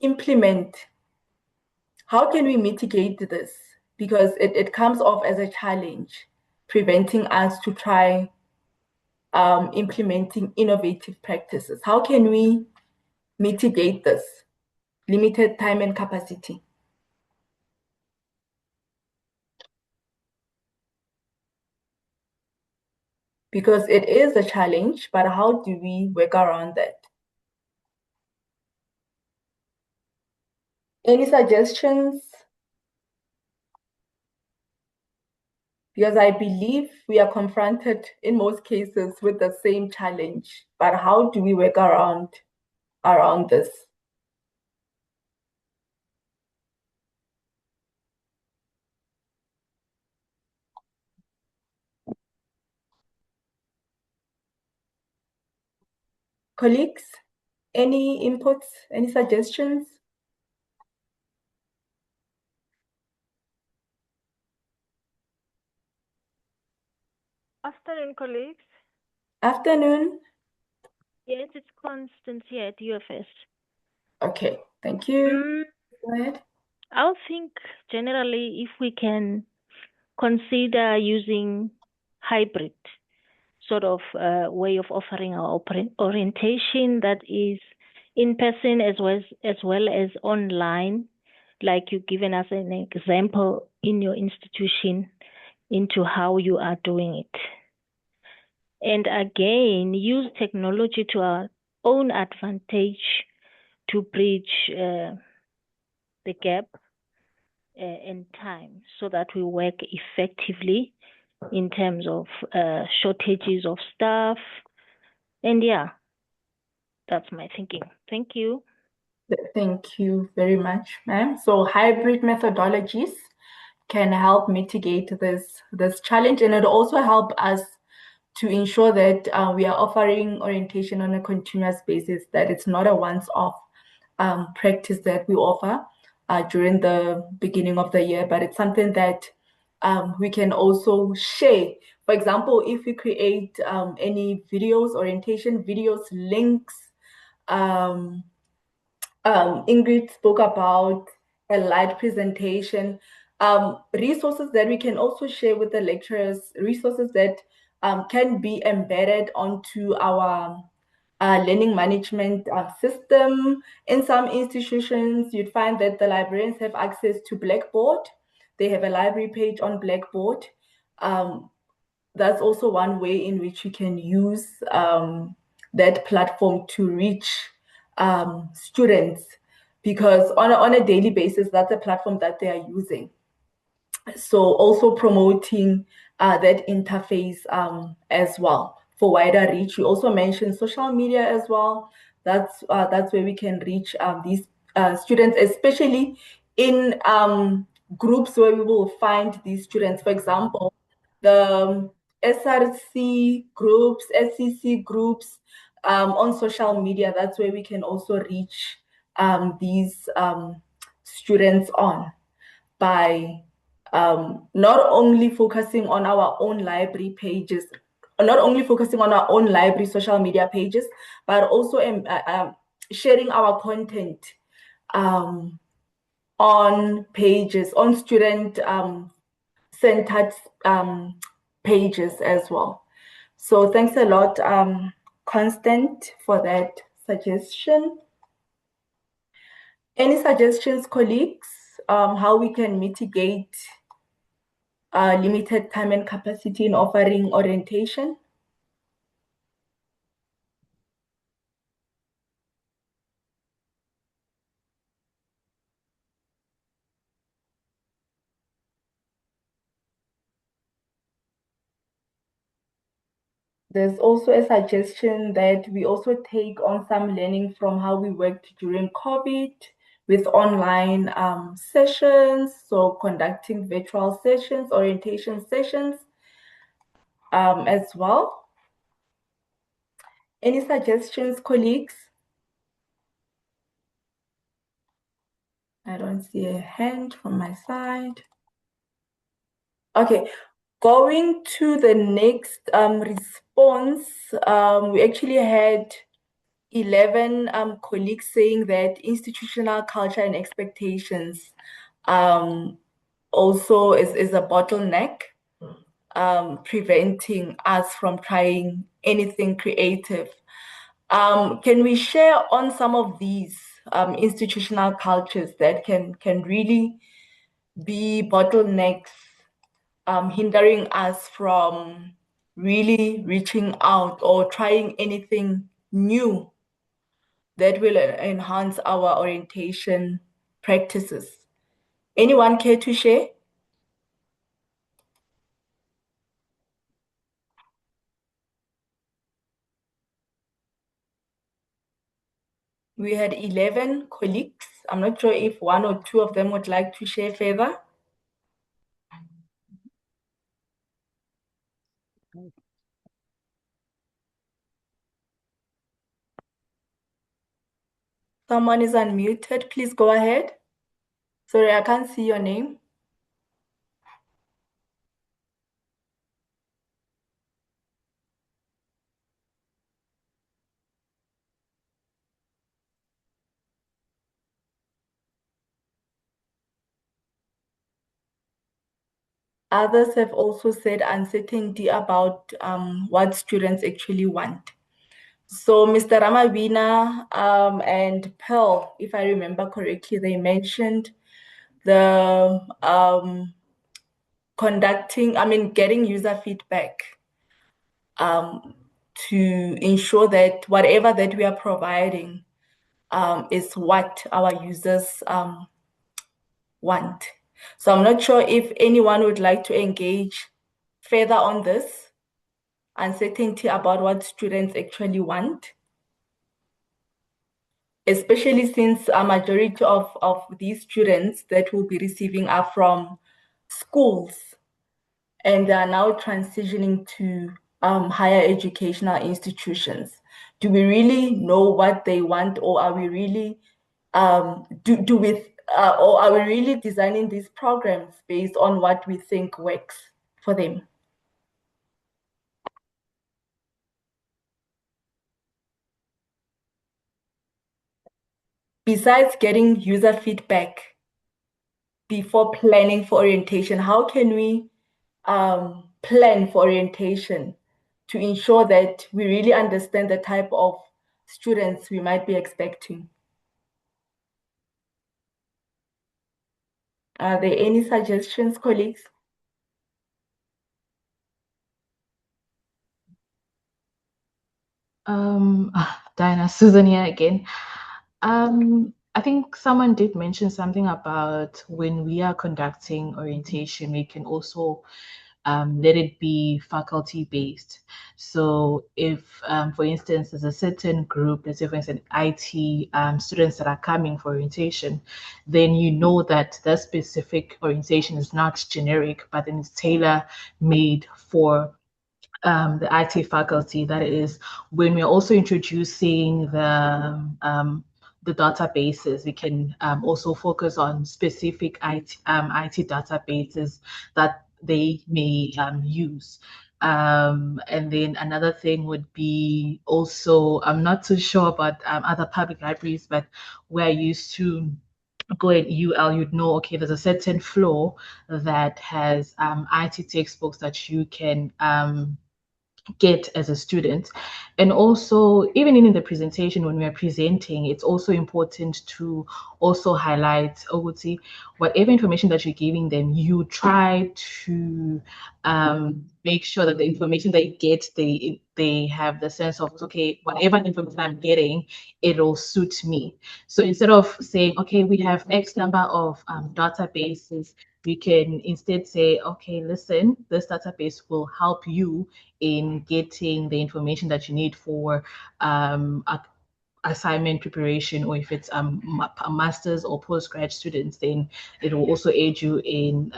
implement, how can we mitigate this? Because it comes off as a challenge, preventing us to try implementing innovative practices. How can we mitigate this? Limited time and capacity. Because it is a challenge, but how do we work around that? Any suggestions? Because I believe we are confronted in most cases with the same challenge, but how do we work around this? Colleagues, any inputs, any suggestions? Afternoon, colleagues. Afternoon. Yes, it's Constance here at UFS. Okay, thank you. Go ahead. I think generally if we can consider using hybrid sort of way of offering our orientation that is in person as well as online, like you've given us an example in your institution into how you are doing it. And again, use technology to our own advantage to bridge the gap in time so that we work effectively in terms of shortages of staff. And yeah, that's my thinking. Thank you. Thank you very much, ma'am. So hybrid methodologies can help mitigate this challenge, and it also help us to ensure that we are offering orientation on a continuous basis, that it's not a once-off practice that we offer during the beginning of the year, but it's something that we can also share. For example, if we create any videos, orientation videos, links, Ingrid spoke about a light presentation, resources that we can also share with the lecturers, resources that can be embedded onto our learning management system. In some institutions, you'd find that the librarians have access to Blackboard. They have a library page on Blackboard. That's also one way in which you can use that platform to reach students, because on a daily basis, that's a platform that they are using. So also promoting that interface as well for wider reach. You also mentioned social media as well. That's where we can reach these students, especially in groups where we will find these students. For example, the SRC groups, SCC groups on social media. That's where we can also reach these students on by not only focusing on our own library pages, not only focusing on our own library social media pages, but also sharing our content on pages, on student centered pages as well. So thanks a lot, Constant, for that suggestion. Any suggestions, colleagues, how we can mitigate limited time and capacity in offering orientation? There's also a suggestion that we also take on some learning from how we worked during COVID with online sessions, so conducting virtual sessions, orientation sessions as well. Any suggestions, colleagues? I don't see a hand from my side. Okay, going to the next response, we actually had 11 colleagues saying that institutional culture and expectations also is a bottleneck, preventing us from trying anything creative. Can we share on some of these institutional cultures that can really be bottlenecks, hindering us from really reaching out or trying anything new that will enhance our orientation practices? Anyone care to share? We had 11 colleagues. I'm not sure if one or two of them would like to share further. Someone is unmuted. Please go ahead. Sorry, I can't see your name. Others have also said uncertainty about what students actually want. So Mr. Ramavina and Pearl, if I remember correctly, they mentioned the getting user feedback to ensure that whatever that we are providing is what our users want. So I'm not sure if anyone would like to engage further on this uncertainty about what students actually want, especially since a majority of these students that will be receiving are from schools and they are now transitioning to higher educational institutions. Do we really know what they want, or are we really or are we really designing these programs based on what we think works for them? Besides getting user feedback before planning for orientation, how can we plan for orientation to ensure that we really understand the type of students we might be expecting? Are there any suggestions, colleagues? Diana, Susan here again. I think someone did mention something about when we are conducting orientation, we can also let it be faculty based. So if, for instance, there's a certain group, let's say for instance, IT students that are coming for orientation, then you know that that specific orientation is not generic, but then it's tailor made for the IT faculty. That is, when we're also introducing the databases, we can also focus on specific IT databases that they may use. And then another thing would be also, I'm not too sure about other public libraries, but we're used to go at UL, you'd know, okay, there's a certain floor that has IT textbooks that you can get as a student. And also, even in the presentation, when we are presenting, it's also important to also highlight, Oguti, whatever information that you're giving them, you try to make sure that the information they get, they have the sense of, okay, whatever information I'm getting, it'll suit me. So instead of saying, okay, we have X number of databases, we can instead say, okay, listen, this database will help you in getting the information that you need for assignment preparation, or if it's a master's or postgrad students, then it will also aid you in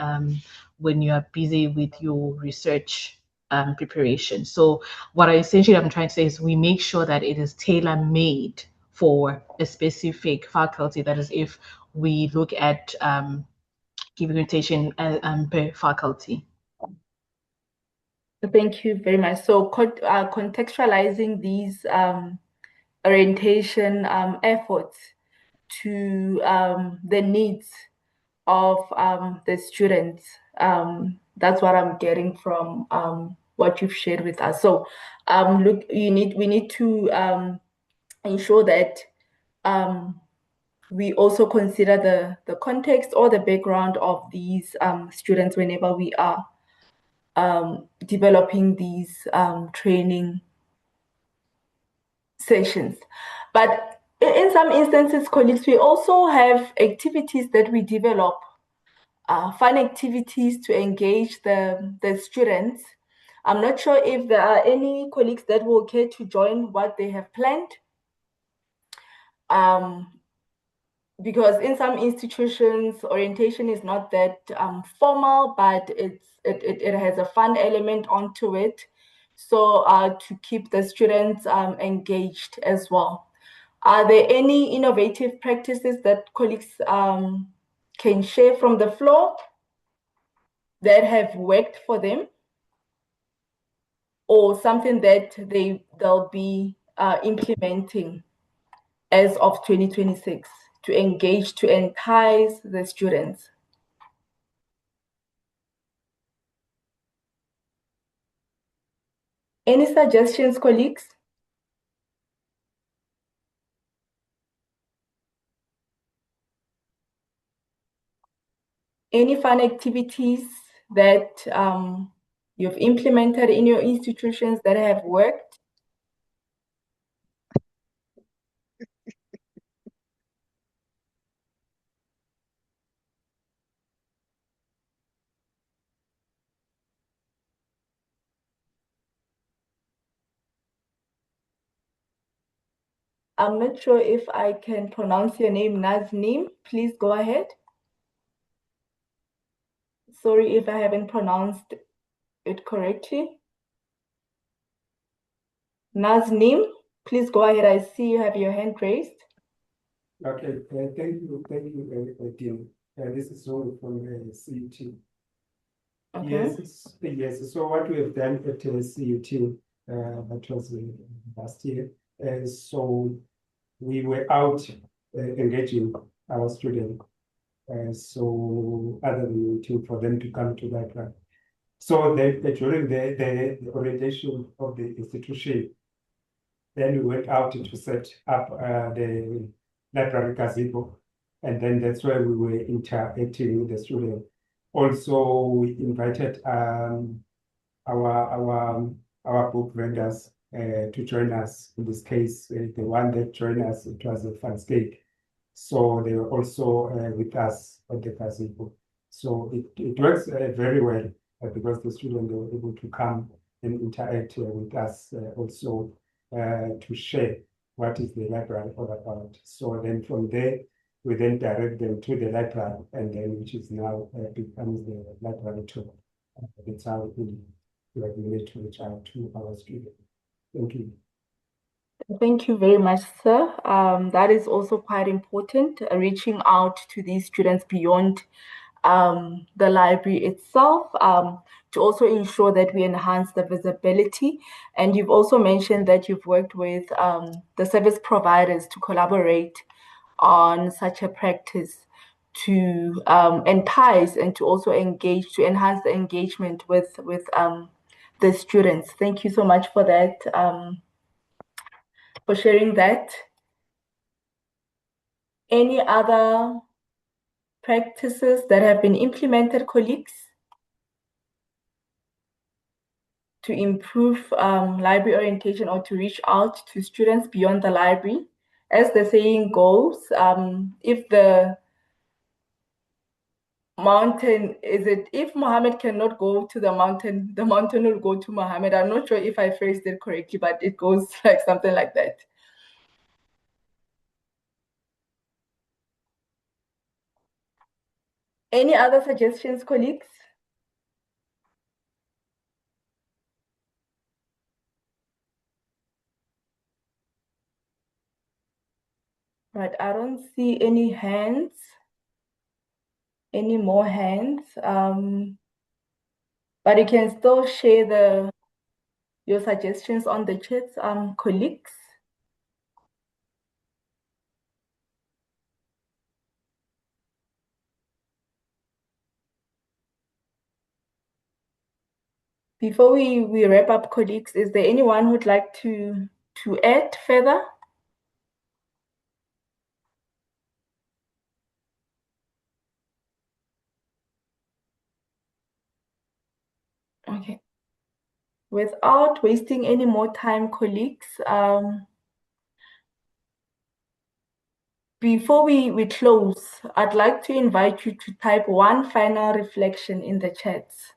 when you are busy with your research preparation. So what I'm trying to say is we make sure that it is tailor-made for a specific faculty. That is, if we look at giving orientation per faculty. Thank you very much. So contextualizing these orientation efforts to the needs of the students. That's what I'm getting from what you've shared with us. So look, we need to ensure that we also consider the context or the background of these students whenever we are developing these training sessions. But in some instances, colleagues, we also have activities that we develop, fun activities to engage the students. I'm not sure if there are any colleagues that will care to join what they have planned. Because in some institutions, orientation is not that formal, but it has a fun element onto it. So to keep the students engaged as well. Are there any innovative practices that colleagues can share from the floor that have worked for them, or something that they'll be implementing as of 2026 to engage, to entice the students? Any suggestions, colleagues? Any fun activities that you've implemented in your institutions that have worked? I'm not sure if I can pronounce your name, Naznim. Please go ahead. Sorry if I haven't pronounced it correctly. Naznim, please go ahead. I see you have your hand raised. Okay, thank you, Dean. This is Zoro from CUT. Okay. Yes. So what we have done at CUT, that was last year. So we were out engaging our students. So other than waiting for them to come to that one. So during the orientation of the institution, then we went out to set up the library gazebo, and then that's where we were interacting with the students. Also, we invited our book vendors to join us. In this case, the one that joined us, it was a Fanscape. So they were also with us at the gazebo. So it works very well because the students were able to come and interact with us also to share what is the library all about. So then from there, we then direct them to the library, and then which is now becomes the library tour. That's how we need to reach out to our students. Thank you. Thank you very much, sir. That is also quite important, reaching out to these students beyond the library itself, to also ensure that we enhance the visibility. And you've also mentioned that you've worked with the service providers to collaborate on such a practice to entice and to also engage, to enhance the engagement with the students. Thank you so much for that, for sharing that. Any other practices that have been implemented, colleagues, to improve library orientation or to reach out to students beyond the library? As the saying goes, if the mountain if Muhammad cannot go to the mountain will go to Muhammad. I'm not sure if I phrased it correctly, but it goes like something like that. Any other suggestions, colleagues? Right, I don't see any hands, any more hands. But you can still share your suggestions on the chat, colleagues. Before we wrap up, colleagues, is there anyone who'd like to add further? Okay. Without wasting any more time, colleagues, before we close, I'd like to invite you to type one final reflection in the chats.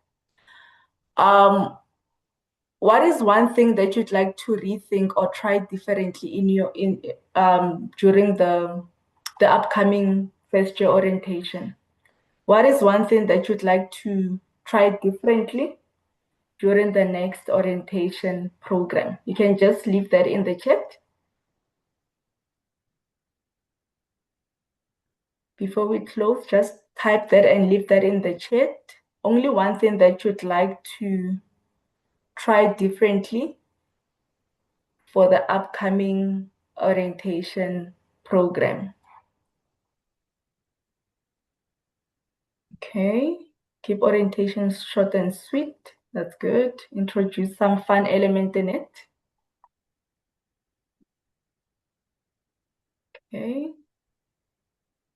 What is one thing that you'd like to rethink or try differently during the upcoming first year orientation? What is one thing that you'd like to try differently during the next orientation program? You can just leave that in the chat. Before we close, just type that and leave that in the chat. Only one thing that you'd like to try differently for the upcoming orientation program. Okay, keep orientation short and sweet. That's good. Introduce some fun element in it. Okay.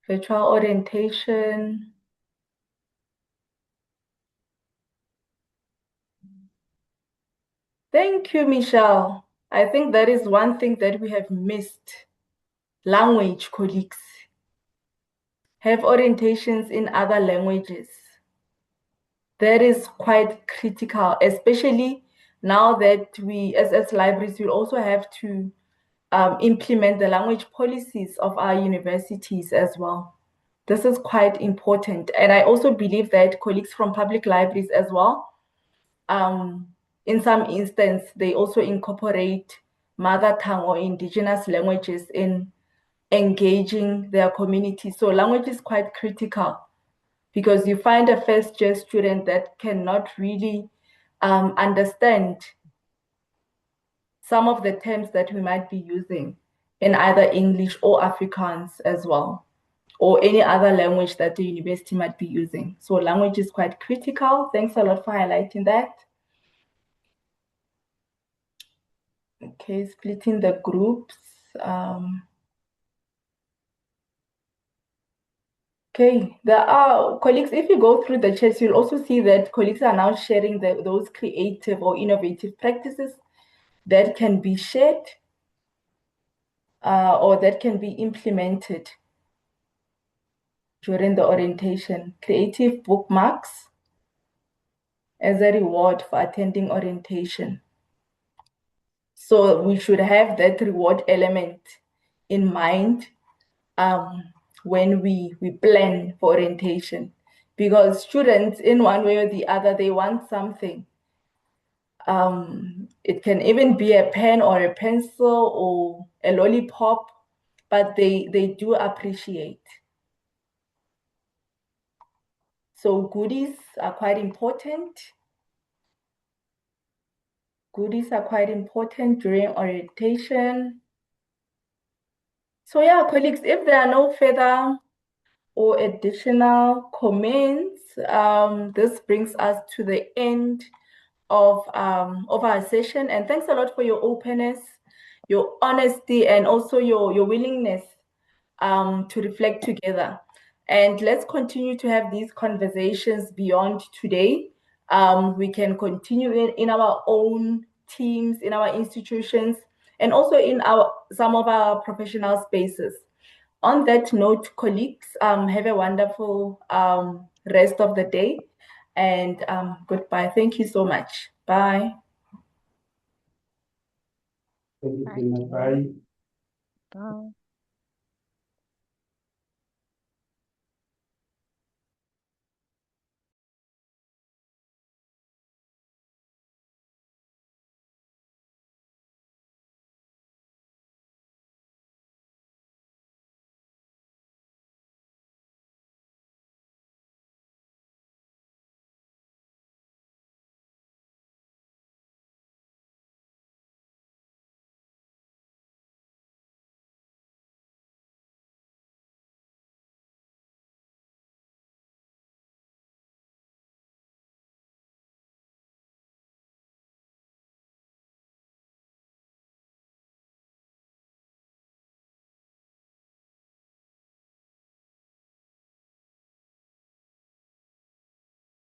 Virtual orientation. Thank you, Michelle. I think that is one thing that we have missed. Language, colleagues. Have orientations in other languages. That is quite critical, especially now that we, as libraries, will also have to implement the language policies of our universities as well. This is quite important. And I also believe that colleagues from public libraries as well, in some instance, they also incorporate mother tongue or indigenous languages in engaging their community. So language is quite critical because you find a first year student that cannot really understand some of the terms that we might be using in either English or Afrikaans as well, or any other language that the university might be using. So language is quite critical. Thanks a lot for highlighting that. Okay, splitting the groups. Okay, there are colleagues, if you go through the chats, you'll also see that colleagues are now sharing those creative or innovative practices that can be shared or that can be implemented during the orientation. Creative bookmarks as a reward for attending orientation. So we should have that reward element in mind when we plan for orientation, because students in one way or the other, they want something. It can even be a pen or a pencil or a lollipop, but they do appreciate. So goodies are quite important. Goodies are quite important during orientation. So yeah, colleagues, if there are no further or additional comments, this brings us to the end of our session. And thanks a lot for your openness, your honesty, and also your willingness to reflect together. And let's continue to have these conversations beyond today. We can continue in our own teams, in our institutions, and also in some of our professional spaces. On that note, colleagues, have a wonderful rest of the day, and goodbye. Thank you so much. Bye. Thank you. Bye. Bye.